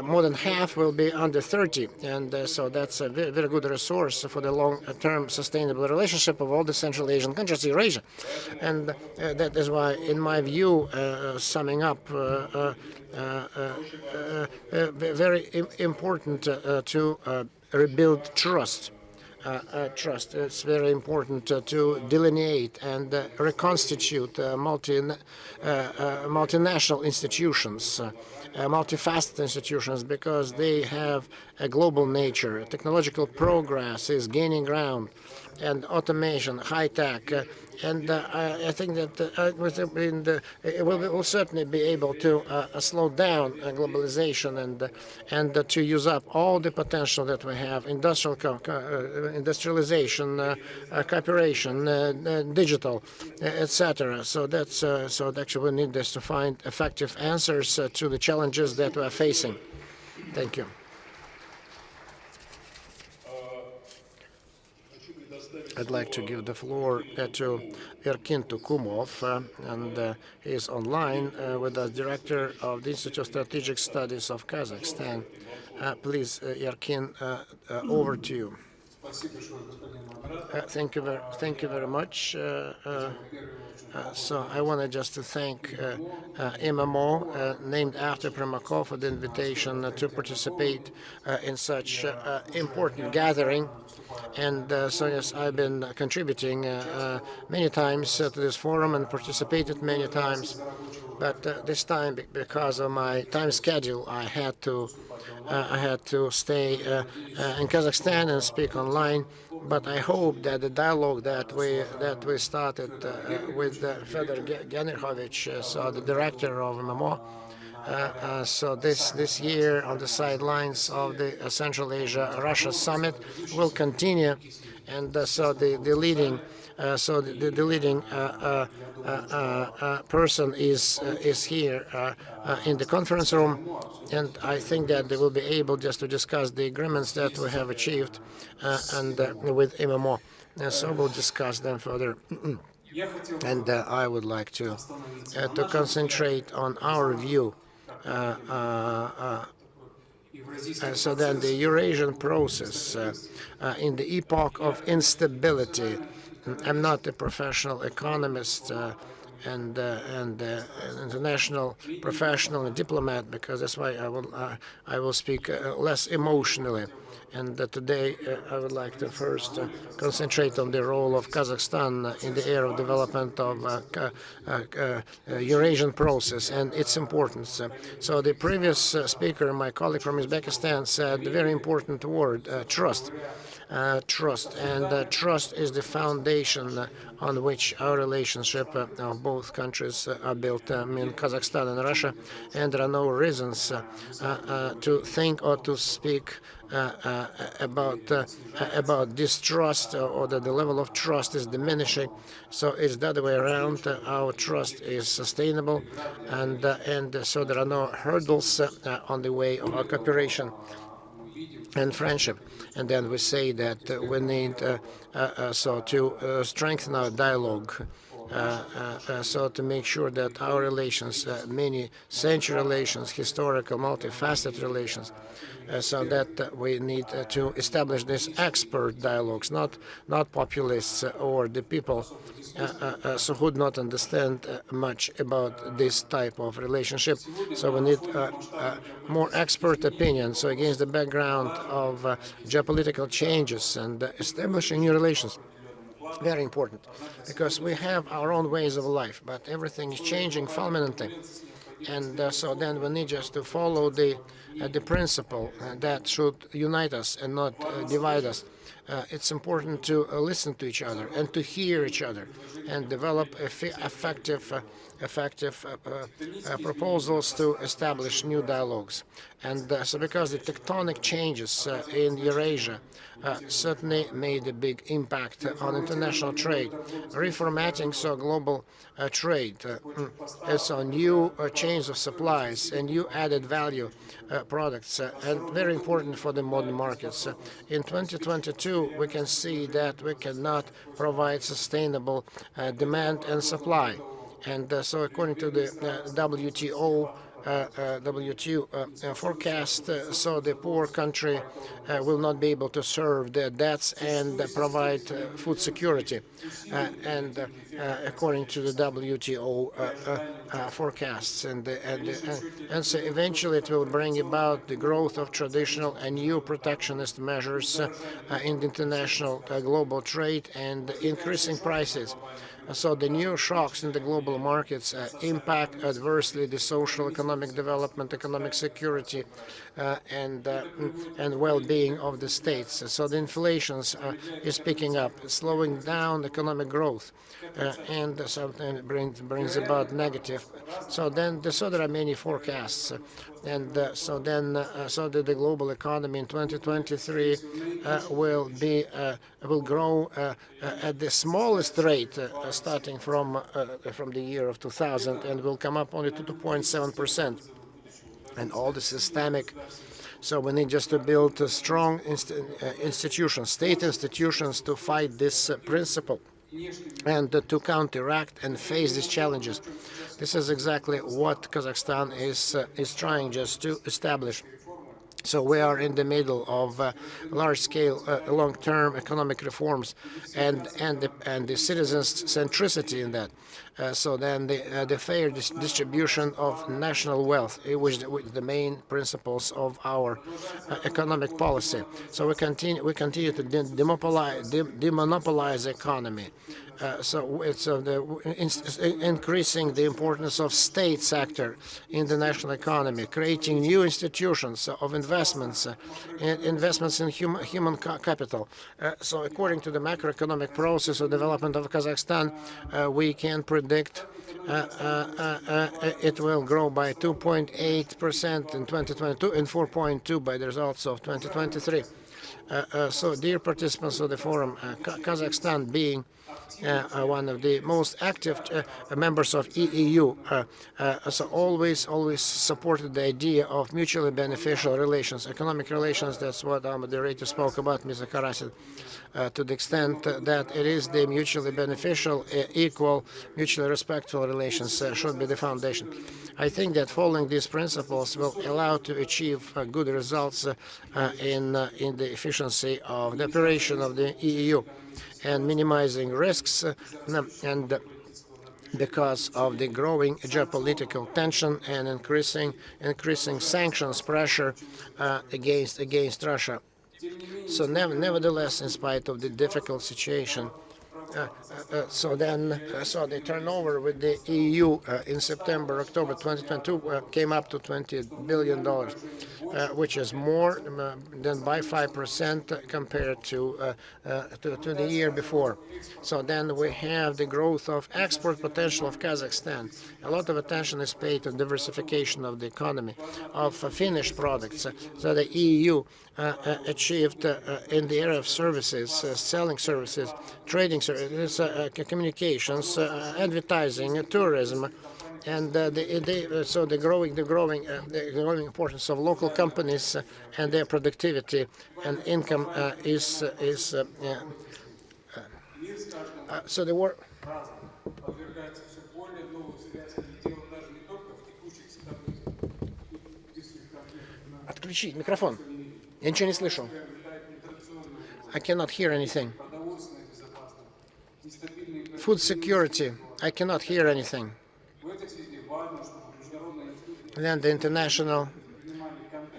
more than half will be under 30, and so that's a very good resource for the long-term sustainable relationship of all the Central Asian countries, Eurasia. And that is why, in my view, summing up, very important to rebuild trust trust. It's very important to delineate and reconstitute multinational institutions, multifaceted institutions, because they have a global nature. Technological progress is gaining ground, and automation, high tech, and I think that will certainly be able to slow down globalization and to use up all the potential that we have: industrialization, cooperation, digital, etc. So that's so actually we need this to find effective answers to the challenges that we're facing. Thank you. I'd like to give the floor to Erkin Tukumov, and he is online with us, Director of the Institute of Strategic Studies of Kazakhstan. Please, Erkin, over to you. Thank you very much. So I wanted just to thank MMO, named after Primakov, for the invitation to participate in such important gathering. And so yes, I've been contributing many times to this forum and participated many times. But this time, because of my time schedule, I had to stay in Kazakhstan and speak online. But I hope that the dialogue that we started with Fedor Generhovich, so the director of MMO, so this year on the sidelines of the Central Asia Russia summit will continue, and so the leading person is here in the conference room, and I think that they will be able just to discuss the agreements that we have achieved and with MMO. And so we'll discuss them further. And I would like to concentrate on our view. So then the Eurasian process in the epoch of instability. I'm not a professional economist and international professional and diplomat, because that's why I will speak less emotionally. And today I would like to first concentrate on the role of Kazakhstan in the era of development of Eurasian process and its importance. So the previous speaker, my colleague from Uzbekistan, said the very important word, trust. Trust, and trust is the foundation on which our relationship of both countries are built, in Kazakhstan and Russia, and there are no reasons to think or to speak about distrust, or that the level of trust is diminishing. So it's the other way around. Our trust is sustainable, and so there are no hurdles on the way of our cooperation and friendship. And then we say that we need so to strengthen our dialogue, so to make sure that our relations, many century relations, historical, multifaceted relations, so that we need to establish these expert dialogues, not populists or the people so who would not understand much about this type of relationship. So we need more expert opinion. So against the background of geopolitical changes and establishing new relations, very important, because we have our own ways of life, but everything is changing fundamentally. And so then we need just to follow the principle that should unite us and not divide us. It's important to listen to each other and to hear each other and develop effective proposals to establish new dialogues. And so because the tectonic changes in Eurasia certainly made a big impact on international trade, reformatting so global trade, so new chains of supplies and new added value products, and very important for the modern markets. In 2022, we can see that we cannot provide sustainable demand and supply. And so according to the WTO, WTO forecast, so the poor country will not be able to serve their debts and provide food security, and according to the WTO forecasts, and so eventually it will bring about the growth of traditional and new protectionist measures in the international global trade and increasing prices. So the new shocks in the global markets impact adversely the social, economic development, economic security, and well-being of the states. So the inflation is picking up, slowing down economic growth, and something brings about negative. So there are many forecasts, and so the global economy in 2023 will grow at the smallest rate starting from the year of 2000, and will come up only to 2.7%. And all the systemic. So we need just to build strong institutions, state institutions, to fight this principle and to counteract and face these challenges. This is exactly what Kazakhstan is trying just to establish. So we are in the middle of large-scale, long-term economic reforms, and the citizens' centricity in that. So then the fair distribution of national wealth, which the main principles of our economic policy. So we continue to demonopolize the economy. So it's increasing the importance of state sector in the national economy, creating new institutions of investments, investments in human capital. So according to the macroeconomic process of development of Kazakhstan, we can predict it will grow by 2.8% in 2022 and 4.2% by the results of 2023. So dear participants of the forum, Kazakhstan being one of the most active members of EU, so always supported the idea of mutually beneficial relations, economic relations. That's what our moderator spoke about, Mr. Karasin, to the extent that it is the mutually beneficial, equal, mutually respectful relations should be the foundation. I think that following these principles will allow to achieve good results in the efficiency of the operation of the EU, and minimizing risks, and because of the growing geopolitical tension and increasing sanctions pressure against Russia. So nevertheless, in spite of the difficult situation, so the turnover with the EU in September, October 2022 came up to $20 billion, which is more than by 5% compared to the year before. So then we have the growth of export potential of Kazakhstan. A lot of attention is paid to diversification of the economy of finished products. So the EU achieved in the area of services, selling services, trading services, communications, advertising, tourism, and the growing importance of local companies and their productivity and income so the work. Отключить микрофон. Я ничего не слышу. I cannot hear anything. Food security. I cannot hear anything. Then the international.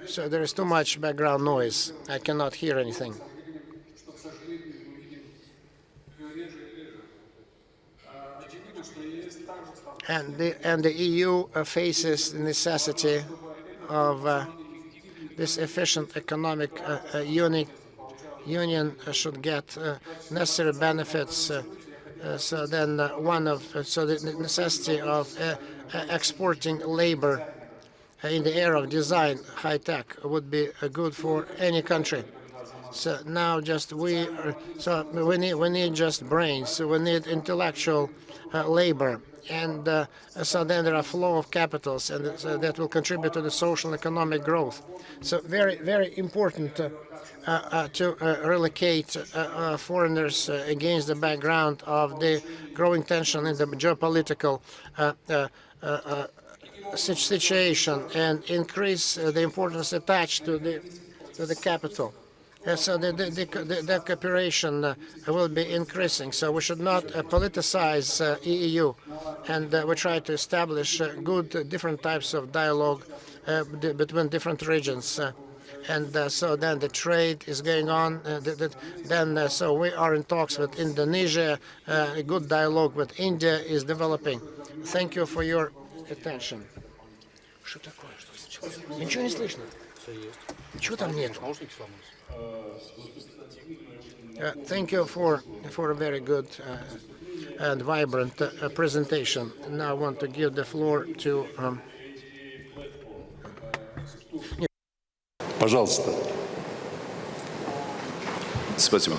So there is too much background noise. I cannot hear anything. And the EU faces the necessity of this efficient economic union should get necessary benefits. So then the necessity of exporting labor in the area of design, high tech, would be good for any country. So now we need just brains. So we need intellectual labor, and so then there are flow of capitals, and that will contribute to the social and economic growth. So very important to relocate foreigners against the background of the growing tension in the geopolitical situation and increase the importance attached to the capital. So the cooperation will be increasing. So we should not politicize EU, and we try to establish good different types of dialogue between different regions. And so then the trade is going on. So we are in talks with Indonesia. A good dialogue with India is developing. Thank you for your attention. Что такое? Что случилось? Ничего не слышно. Чего там нет? Thank you for a very good and vibrant presentation. Now I want to give the floor to. Пожалуйста. Спасибо.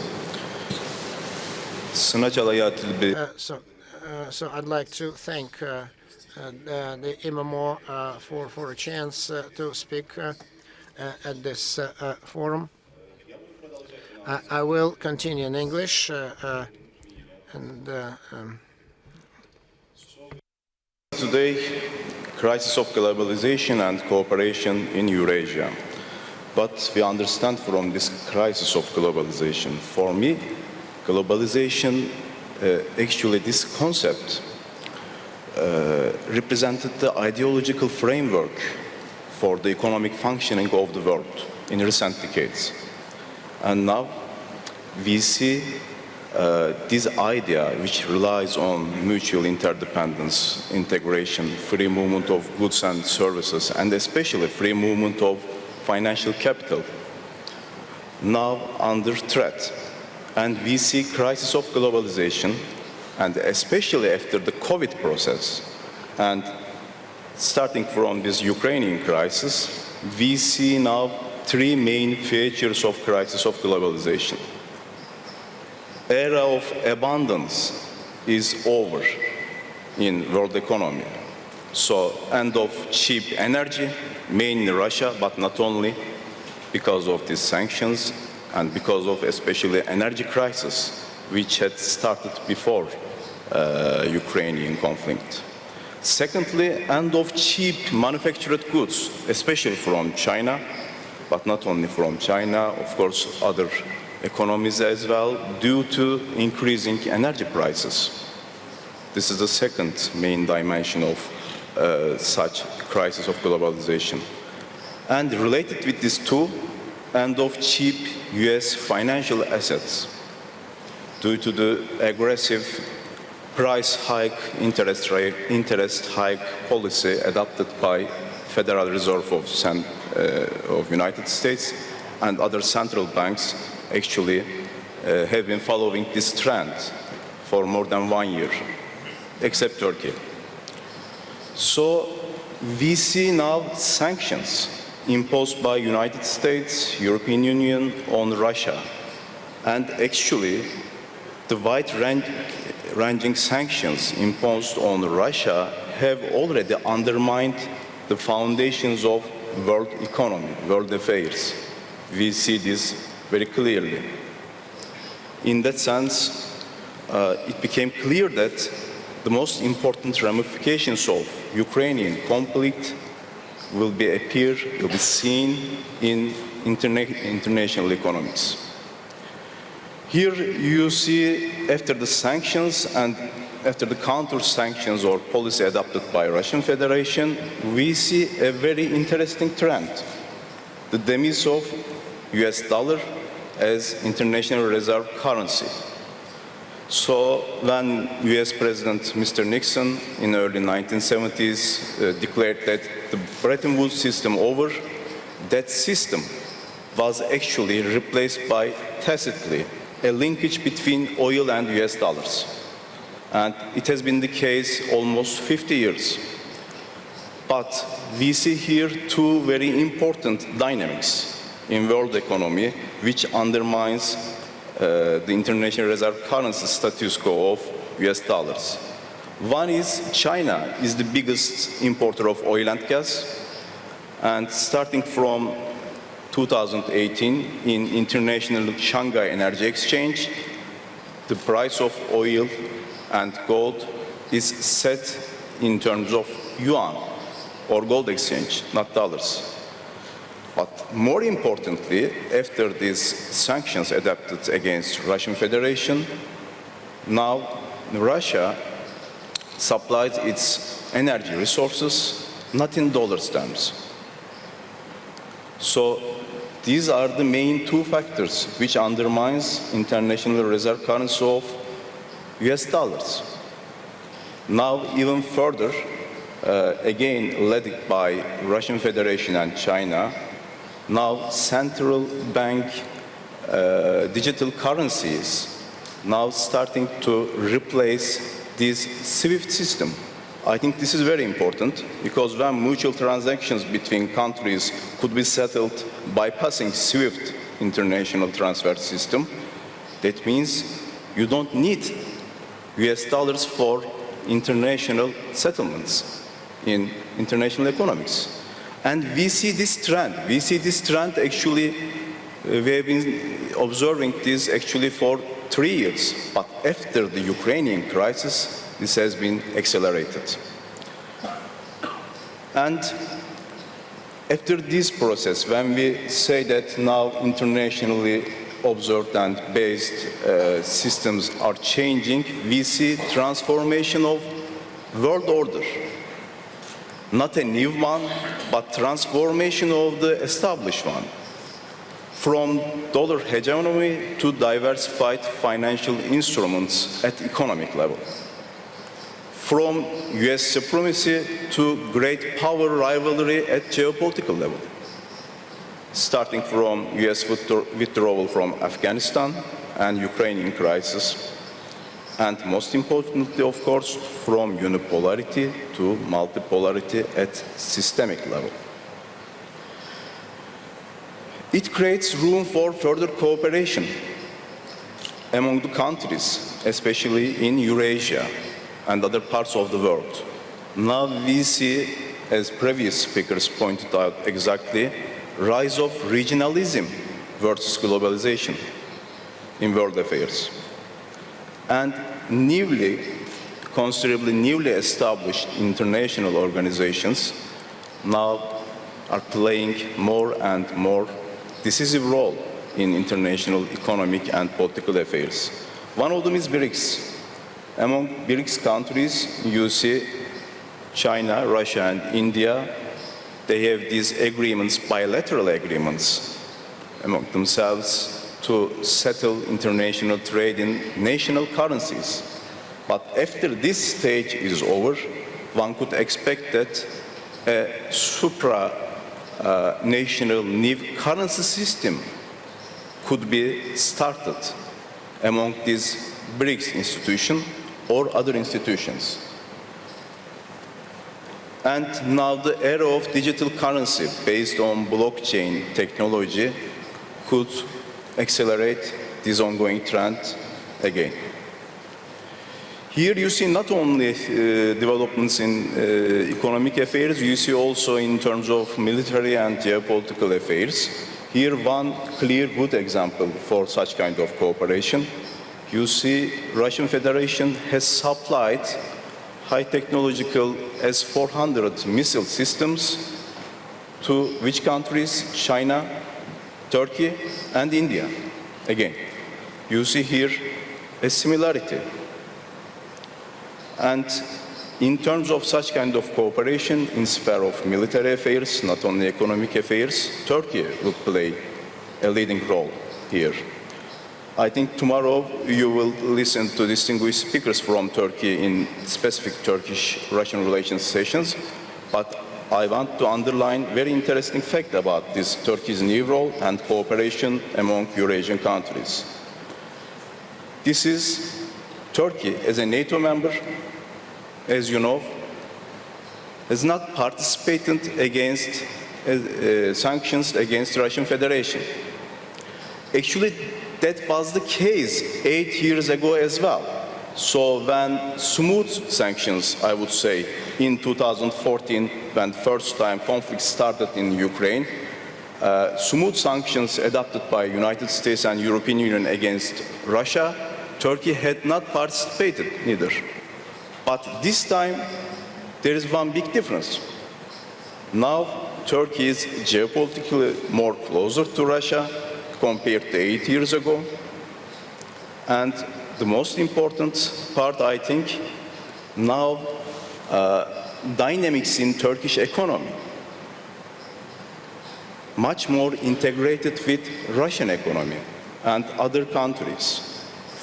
Сначала я So I'd like to thank the MMO for a chance to speak at this forum. I will continue in English. Today, crisis of globalization and cooperation in Eurasia. What we understand from this crisis of globalization, for me, globalization, actually this concept represented the ideological framework for the economic functioning of the world in recent decades. And now we see this idea, which relies on mutual interdependence, integration, free movement of goods and services, and especially free movement of financial capital, now under threat. And we see crisis of globalization, and especially after the COVID process, and starting from this Ukrainian crisis, we see now three main features of crisis of globalization. Era of abundance is over in world economy. So end of cheap energy, mainly Russia, but not only, because of these sanctions and because of especially energy crisis, which had started before Ukrainian conflict. Secondly, end of cheap manufactured goods, especially from China, but not only from China, of course, other economies as well, due to increasing energy prices. This is the second main dimension of such crisis of globalization. And related with these two, end of cheap US financial assets due to the aggressive price hike, interest hike policy adopted by Federal Reserve of United States, and other central banks actually have been following this trend for more than 1 year, except Turkey. So we see now sanctions imposed by United States, European Union on Russia, and actually the wide-ranging sanctions imposed on Russia have already undermined the foundations of world economy, world affairs. We see this very clearly. In that sense, it became clear that the most important ramifications of Ukrainian conflict will be seen in international economics. Here you see, after the sanctions and after the counter-sanctions or policy adopted by Russian Federation, we see a very interesting trend. The demise of US dollar as international reserve currency. So when US President Mr. Nixon in early 1970s declared that the Bretton Woods system over, that system was actually replaced by tacitly a linkage between oil and US dollars. And it has been the case almost 50 years. But we see here two very important dynamics in world economy which undermines the international reserve currency status quo of US dollars. One is China is the biggest importer of oil and gas, and starting from 2018 in International Shanghai Energy Exchange, the price of oil and gold is set in terms of yuan. or gold exchange, not dollars. But more importantly, after these sanctions adopted against Russian Federation, now Russia supplies its energy resources not in dollars terms. So these are the main two factors which undermines international reserve currency of US dollars. Now even further, again led by Russian Federation and China, now central bank digital currencies now starting to replace this SWIFT system. I think this is very important because when mutual transactions between countries could be settled bypassing SWIFT international transfer system, that means you don't need US dollars for international settlements in international economics. And we see this trend. We see this trend actually, we have been observing this actually for 3 years. But after the Ukrainian crisis, this has been accelerated. And after this process, when we say that now internationally observed and based systems are changing, we see transformation of world order. Not a new one, but transformation of the established one. From dollar hegemony to diversified financial instruments at economic level. From US supremacy to great power rivalry at geopolitical level. Starting from US withdrawal from Afghanistan and Ukrainian crisis. And most importantly, of course, from unipolarity to multipolarity at systemic level. It creates room for further cooperation among the countries, especially in Eurasia and other parts of the world. Now we see, as previous speakers pointed out exactly, rise of regionalism versus globalization in world affairs. And considerably newly established international organizations now are playing more and more decisive role in international economic and political affairs. One of them is BRICS. Among BRICS countries, you see China, Russia, and India. They have these agreements, bilateral agreements among themselves to settle international trade in national currencies. But after this stage is over, one could expect that a supranational new currency system could be started among these BRICS institutions or other institutions. And now the era of digital currency based on blockchain technology could accelerate this ongoing trend again. Here you see not only developments in economic affairs, you see also in terms of military and geopolitical affairs. Here one clear good example for such kind of cooperation. You see Russian Federation has supplied high technological S-400 missile systems to which countries? China, Turkey, and India. Again, you see here a similarity. And in terms of such kind of cooperation in sphere of military affairs, not only economic affairs, Turkey will play a leading role here. I think tomorrow you will listen to distinguished speakers from Turkey in specific Turkish-Russian relations sessions, but I want to underline a very interesting fact about this Turkey's new role and cooperation among Eurasian countries. This is Turkey as a NATO member, as you know, has not participated against sanctions against Russian Federation. Actually, that was the case 8 years ago as well. So when smooth sanctions, I would say, in 2014, when first time conflict started in Ukraine, smooth sanctions adopted by United States and European Union against Russia, Turkey had not participated neither. But this time, there is one big difference. Now, Turkey is geopolitically more closer to Russia compared to 8 years ago. And the most important part, I think, now dynamics in Turkish economy, much more integrated with Russian economy and other countries.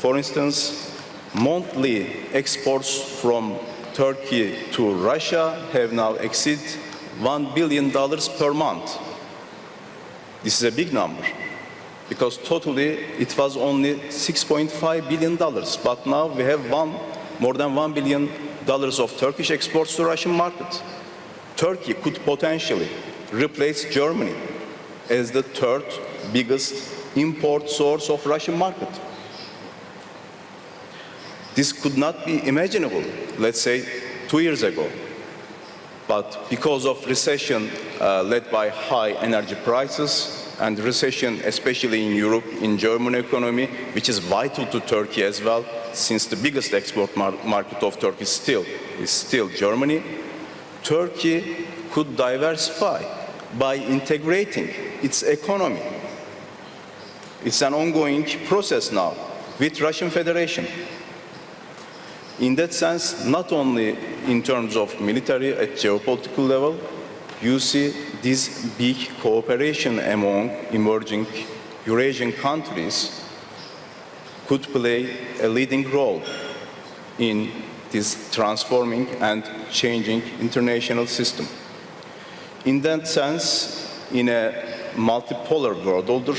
For instance, monthly exports from Turkey to Russia have now exceeded $1 billion per month. This is a big number because totally it was only $6.5 billion, but now we have more than $1 billion of Turkish exports to Russian market. Turkey could potentially replace Germany as the third biggest import source of Russian market. This could not be imaginable, let's say, 2 years ago. But because of recession led by high energy prices and recession, especially in Europe, in German economy, which is vital to Turkey as well, since the biggest export market of Turkey is still Germany, Turkey could diversify by integrating its economy. It's an ongoing process now with Russian Federation. In that sense, not only in terms of military at geopolitical level, you see this big cooperation among emerging Eurasian countries could play a leading role in this transforming and changing international system. In that sense, in a multipolar world order,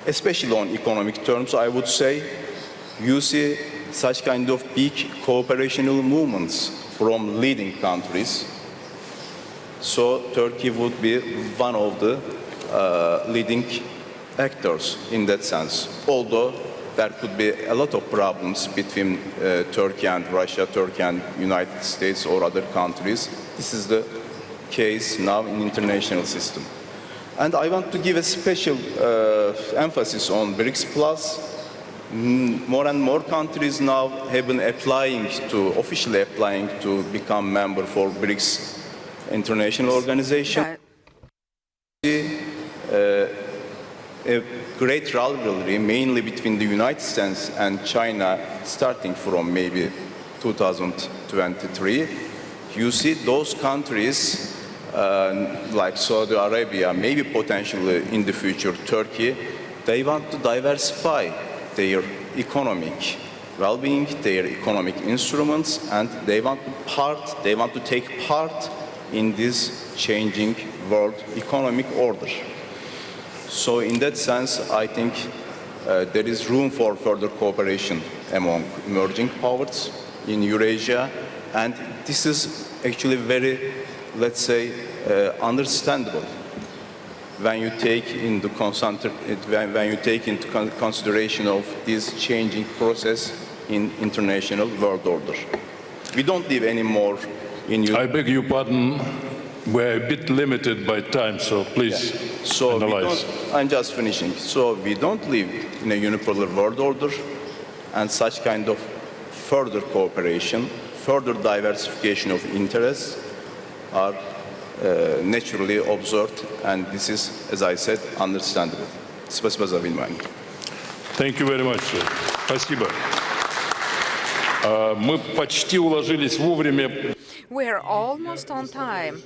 especially on economic terms, I would say, you see such kind of big cooperational movements from leading countries. So Turkey would be one of the leading actors in that sense. Although there could be a lot of problems between Turkey and Russia, Turkey and United States or other countries. This is the case now in international system. And I want to give a special emphasis on BRICS Plus. More and more countries now have been officially applying to become member for BRICS international organization. A great rivalry, mainly between the United States and China, starting from maybe 2023. You see those countries like Saudi Arabia, maybe potentially in the future Turkey, they want to diversify their economic well-being, their economic instruments, and they want to take part in this changing world economic order. So in that sense, I think there is room for further cooperation among emerging powers in Eurasia, and this is actually very, let's say, understandable when you take into consideration of this changing process in international world order. We don't live anymore in. I beg your pardon. We're a bit limited by time, so please analyze. I'm just finishing. So we don't live in a unipolar world order, and such kind of further cooperation, further diversification of interests are naturally observed, and this is, as I said, understandable. Спасибо за внимание. Thank you very much, sir. Спасибо. Мы почти уложились вовремя. We're almost on time.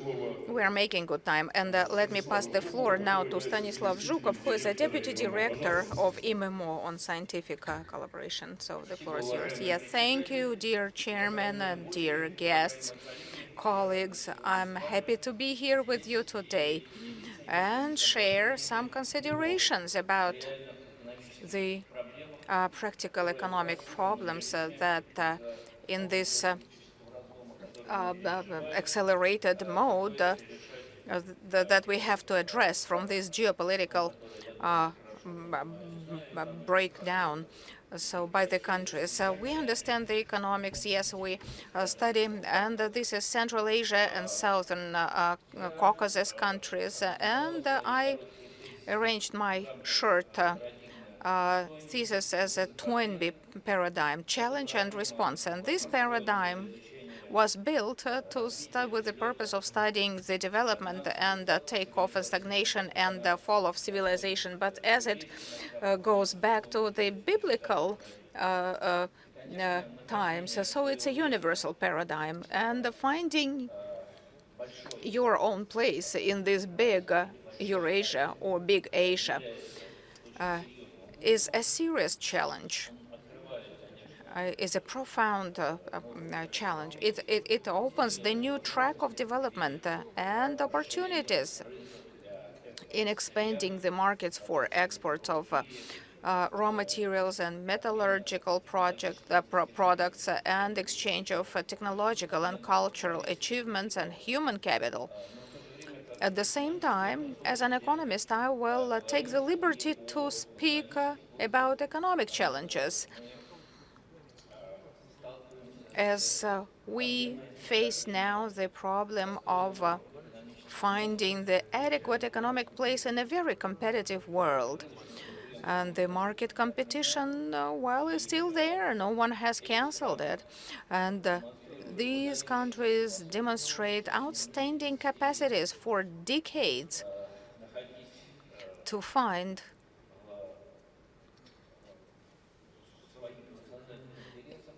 We're making good time. And let me pass the floor now to Stanislav Zhukov, who is a Deputy Director of IMMO on scientific collaboration. So the floor is yours. Yes, thank you, dear Chairman and dear guests, colleagues. I'm happy to be here with you today and share some considerations about the practical economic problems that in this accelerated mode that we have to address from this geopolitical breakdown. So by the countries, we understand the economics. Yes, we study, and this is Central Asia and Southern Caucasus countries. And I arranged my short thesis as a Toynbee paradigm, challenge and response. And this paradigm was built with the purpose of studying the development and takeoff and stagnation and the fall of civilization. But as it goes back to the biblical times, so it's a universal paradigm. And finding your own place in this big Eurasia or big Asia is a serious challenge. Is a profound challenge. It opens the new track of development and opportunities in expanding the markets for exports of raw materials and metallurgical products and exchange of technological and cultural achievements and human capital. At the same time, as an economist, I will take the liberty to speak about economic challenges as we face now the problem of finding the adequate economic place in a very competitive world. And the market competition, well, is still there. No one has canceled it. And these countries demonstrate outstanding capacities for decades to find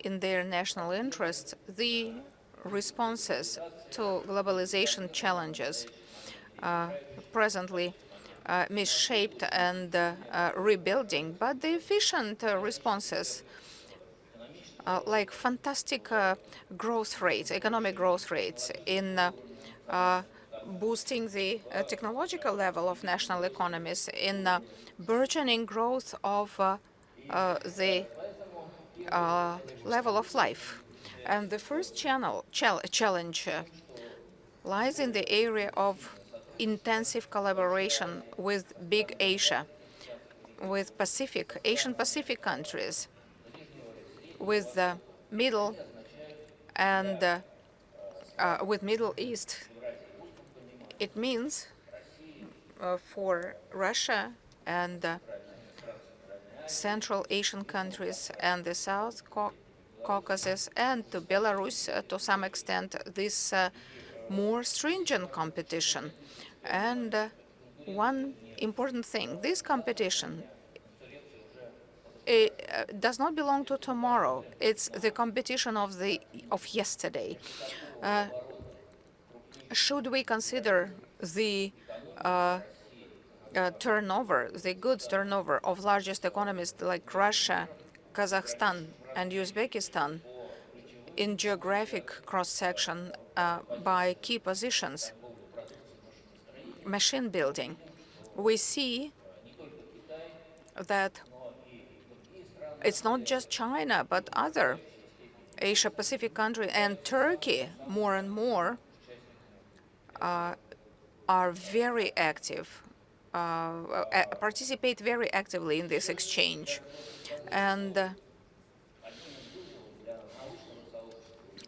in their national interests the responses to globalization challenges presently misshaped and rebuilding, but the efficient responses like fantastic growth rates, economic growth rates in boosting the technological level of national economies, in burgeoning growth of the level of life. And the first challenge lies in the area of intensive collaboration with Big Asia, with Asian Pacific countries, with the Middle and with Middle East. It means for Russia and Central Asian countries and the South Caucasus and to Belarus to some extent this more stringent competition. And one important thing, this competition does not belong to tomorrow. It's the competition of yesterday. Should we consider the turnover, the goods turnover of largest economies like Russia, Kazakhstan, and Uzbekistan in geographic cross-section by key positions, machine building, we see that it's not just China, but other Asia-Pacific countries and Turkey more and more are very active, participate very actively in this exchange. And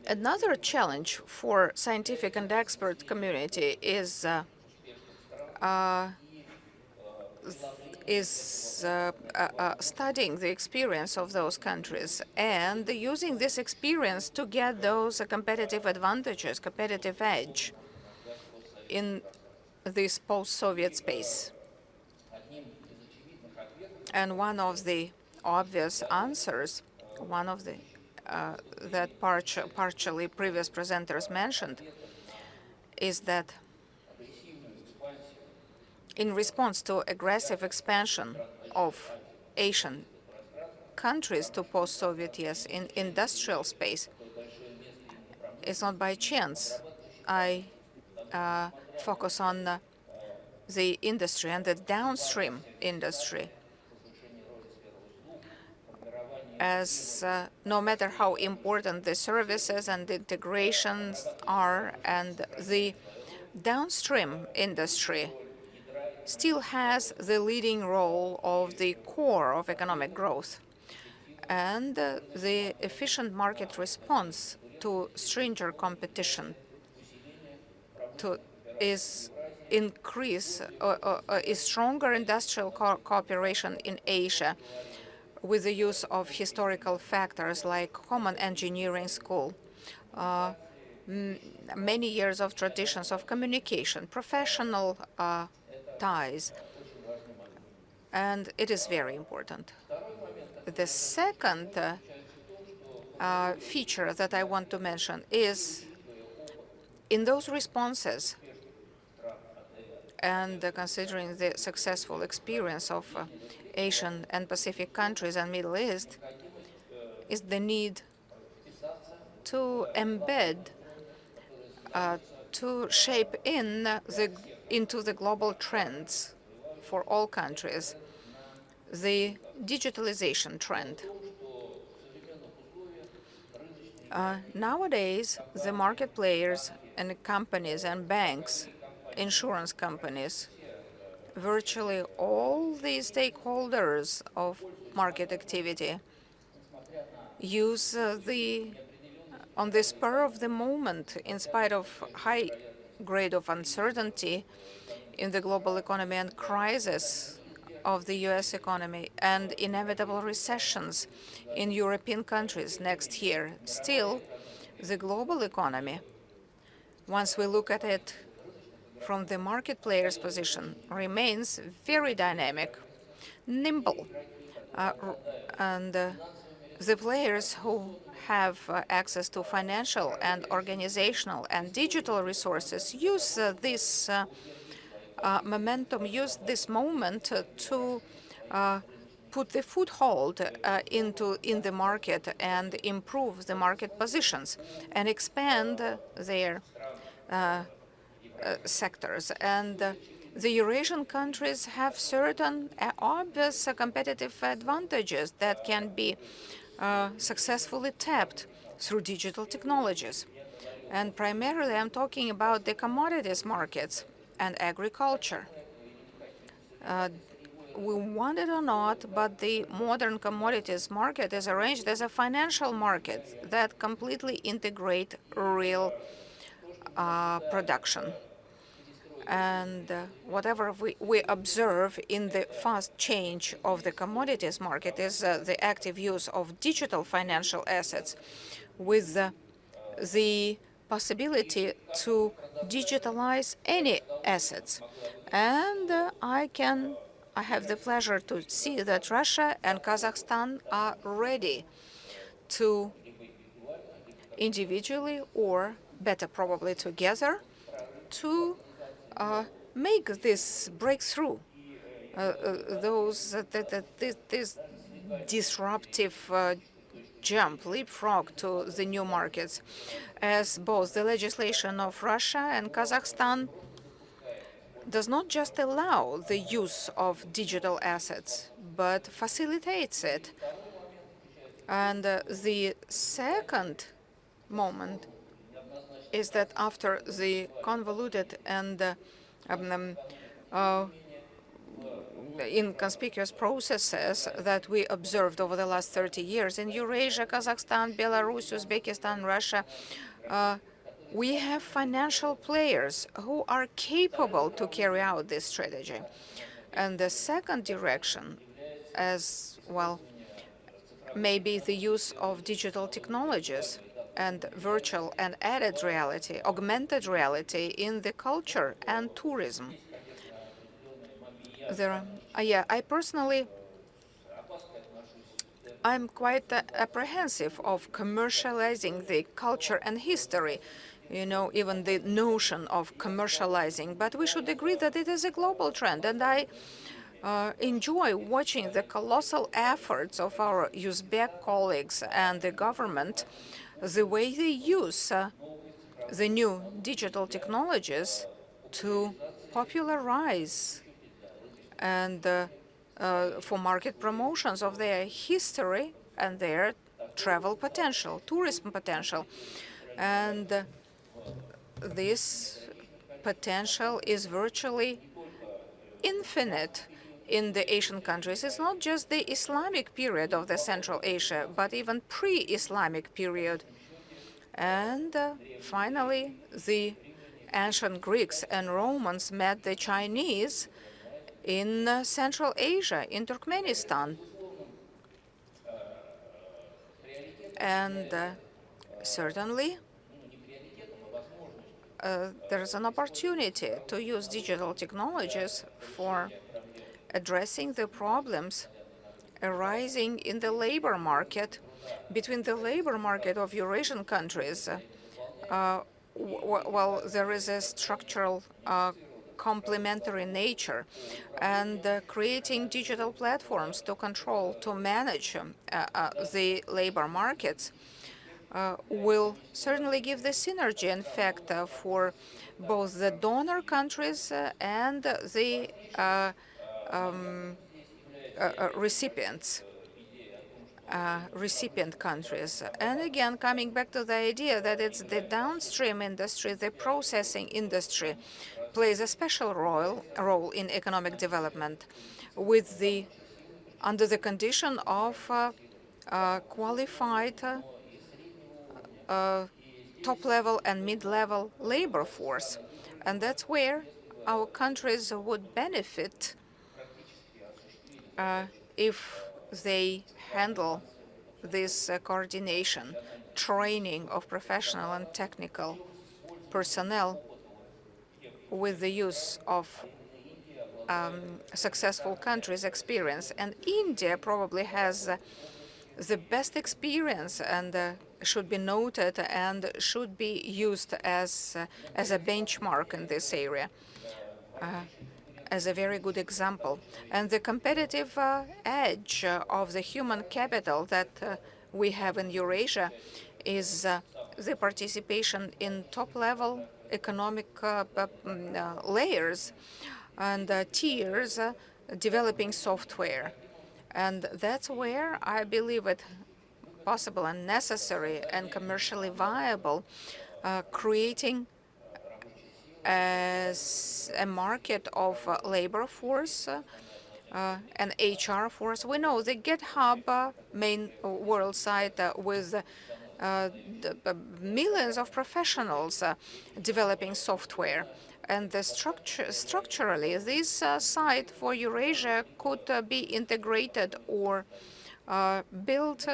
another challenge for scientific and expert community is studying the experience of those countries and using this experience to get those competitive advantages, competitive edge in this post-Soviet space. And one of the obvious answers, one of the that partially previous presenters mentioned, is that in response to aggressive expansion of Asian countries to post-Soviet years in industrial space, it's not by chance I focus on the industry and the downstream industry, as no matter how important the services and integrations are, and the downstream industry still has the leading role of the core of economic growth. And the efficient market response to stringent competition is stronger industrial cooperation in Asia with the use of historical factors like common engineering school, many years of traditions of communication, professional ties, and it is very important. The second feature that I want to mention is in those responses, and considering the successful experience of Asian and Pacific countries and Middle East, is the need to embed, to shape into the global trends for all countries, the digitalization trend. Nowadays, the market players and companies and banks, insurance companies, virtually all the stakeholders of market activity use on the spur of the moment, in spite of high grade of uncertainty in the global economy and crisis of the US economy and inevitable recessions in European countries next year. Still, the global economy, once we look at it from the market player's position, remains very dynamic, nimble, and the players who have access to financial and organizational and digital resources use this momentum, use this moment to put the foothold in the market and improve the market positions and expand their sectors. And the Eurasian countries have certain obvious competitive advantages that can be successfully tapped through digital technologies. And primarily, I'm talking about the commodities markets and agriculture. We want it or not, but the modern commodities market is arranged as a financial market that completely integrate real production. And whatever we observe in the fast change of the commodities market is the active use of digital financial assets with the possibility to digitalize any assets. And I have the pleasure to see that Russia and Kazakhstan are ready to individually, or better probably together, to make this breakthrough, this disruptive leapfrog to the new markets, as both the legislation of Russia and Kazakhstan does not just allow the use of digital assets, but facilitates it. And the second moment is that after the convoluted and inconspicuous processes that we observed over the last 30 years in Eurasia, Kazakhstan, Belarus, Uzbekistan, Russia, we have financial players who are capable to carry out this strategy. And the second direction, as well, may be the use of digital technologies and virtual and added reality, augmented reality in the culture and tourism. I personally, I'm quite apprehensive of commercializing the culture and history, even the notion of commercializing. But we should agree that it is a global trend, and I enjoy watching the colossal efforts of our Uzbek colleagues and the government, the way they use the new digital technologies to popularize and for market promotions of their history and their travel potential, tourism potential. And this potential is virtually infinite in the Asian countries. It's not just the Islamic period of the Central Asia, but even pre-Islamic period. And finally, the ancient Greeks and Romans met the Chinese in Central Asia, in Turkmenistan. And certainly, there is an opportunity to use digital technologies for addressing the problems arising in the labor market between the labor market of Eurasian countries. Well, there is a structural complementary nature, and creating digital platforms to control, to manage the labor markets will certainly give the synergy effect for both the donor countries and the recipients. Recipient countries. And again, coming back to the idea that it's the downstream industry, the processing industry, plays a special role in economic development, with under the condition of qualified top-level and mid-level labor force. And that's where our countries would benefit if they handle this coordination, training of professional and technical personnel with the use of successful countries' experience. And India probably has the best experience and should be noted and should be used as a benchmark in this area, as a very good example. And the competitive edge of the human capital that we have in Eurasia is the participation in top-level economic layers and tiers developing software. And that's where I believe it possible and necessary and commercially viable, creating as a market of labor force and HR force. We know the GitHub main world site with millions of professionals developing software. And structurally, this site for Eurasia could be integrated or built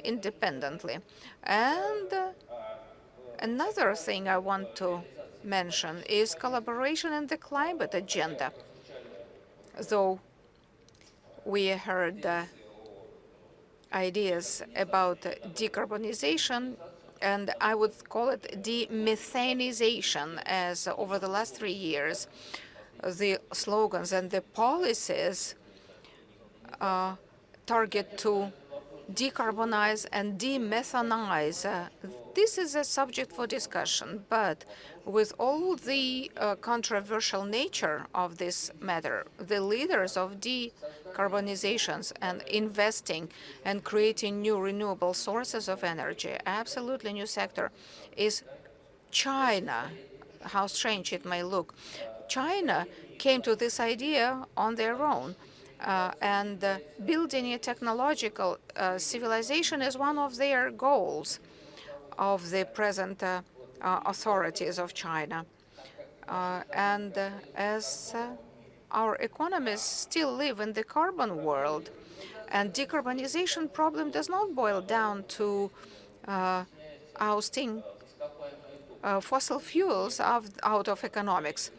independently. And another thing I want to mention is collaboration in the climate agenda. Though we heard ideas about decarbonization, and I would call it demethanization, as over the last 3 years, the slogans and the policies target to decarbonize and demethanize. This is a subject for discussion, but with all the controversial nature of this matter, the leaders of decarbonizations and investing and creating new renewable sources of energy, absolutely new sector, is China. How strange it may look. China came to this idea on their own. And building a technological civilization is one of their goals of the present authorities of China. And as our economies still live in the carbon world, and decarbonization problem does not boil down to ousting fossil fuels out of economics,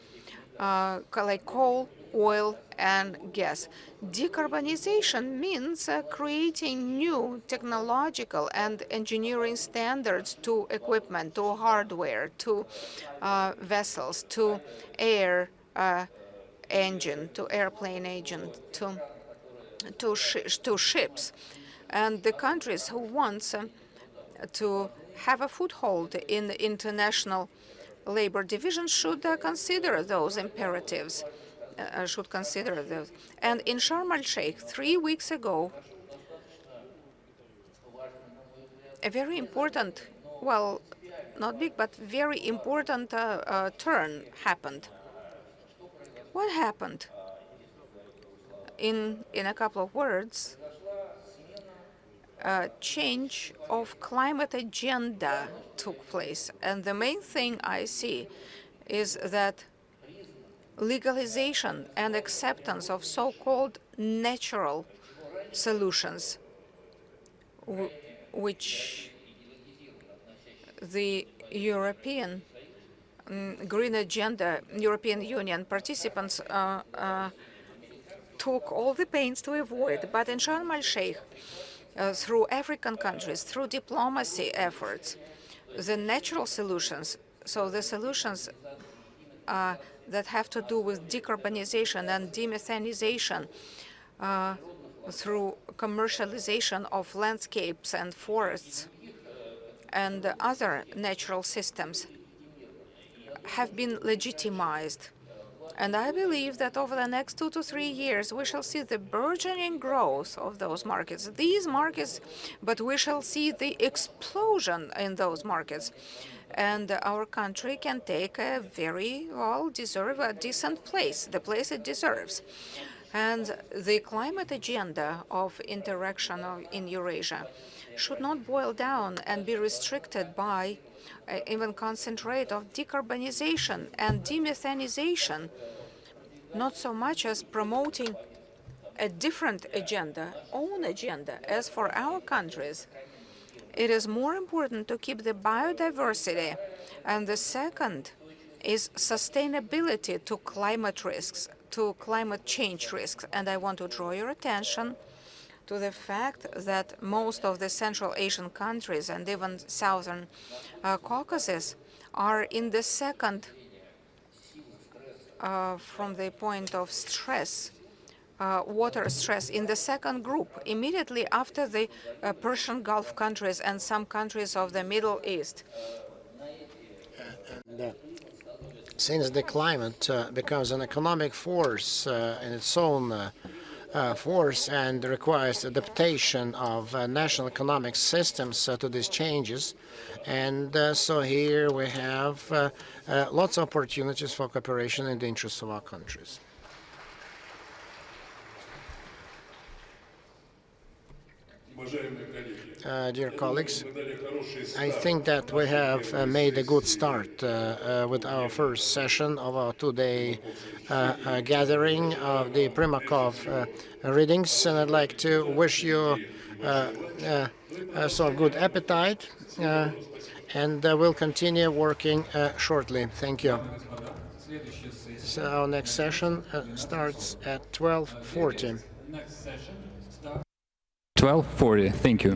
like coal, oil, and gas. Decarbonization means creating new technological and engineering standards to equipment, to hardware, to vessels, to air engine, to airplane engine, to ships. And the countries who want to have a foothold in the international labor division should consider those imperatives, should consider those. And in Sharm el-Sheikh, 3 weeks ago, a very important, well, not big, but very important turn happened. What happened? In a couple of words, change of climate agenda took place. And the main thing I see is that legalization and acceptance of so-called natural solutions, which the European Green Agenda European Union participants took all the pains to avoid. But in Sharm el-Sheikh, through African countries, through diplomacy efforts, the natural solutions, so the solutions that have to do with decarbonization and demethanization through commercialization of landscapes and forests and other natural systems have been legitimized. And I believe that over the next 2 to 3 years, we shall see the burgeoning growth of those markets. These markets, but we shall see the explosion in those markets. And our country can take a very well-deserved, a decent place, the place it deserves. And the climate agenda of interaction in Eurasia should not boil down and be restricted by even concentrate of decarbonization and demethanization, not so much as promoting a different agenda, own agenda. As for our countries, it is more important to keep the biodiversity, and the second is sustainability to climate risks, to climate change risks. And I want to draw your attention to the fact that most of the Central Asian countries and even Southern Caucasus are in the second, from the point of stress, water stress, in the second group, immediately after the Persian Gulf countries and some countries of the Middle East. Since the climate becomes an economic force in its own force and requires adaptation of national economic systems to these changes. And so here we have lots of opportunities for cooperation in the interests of our countries. Dear colleagues, I think that we have made a good start with our first session of our two-day gathering of the Primakov readings, and I'd like to wish you some good appetite, and we'll continue working shortly. Thank you. So our next session starts at 12:40. 12:40. Thank you.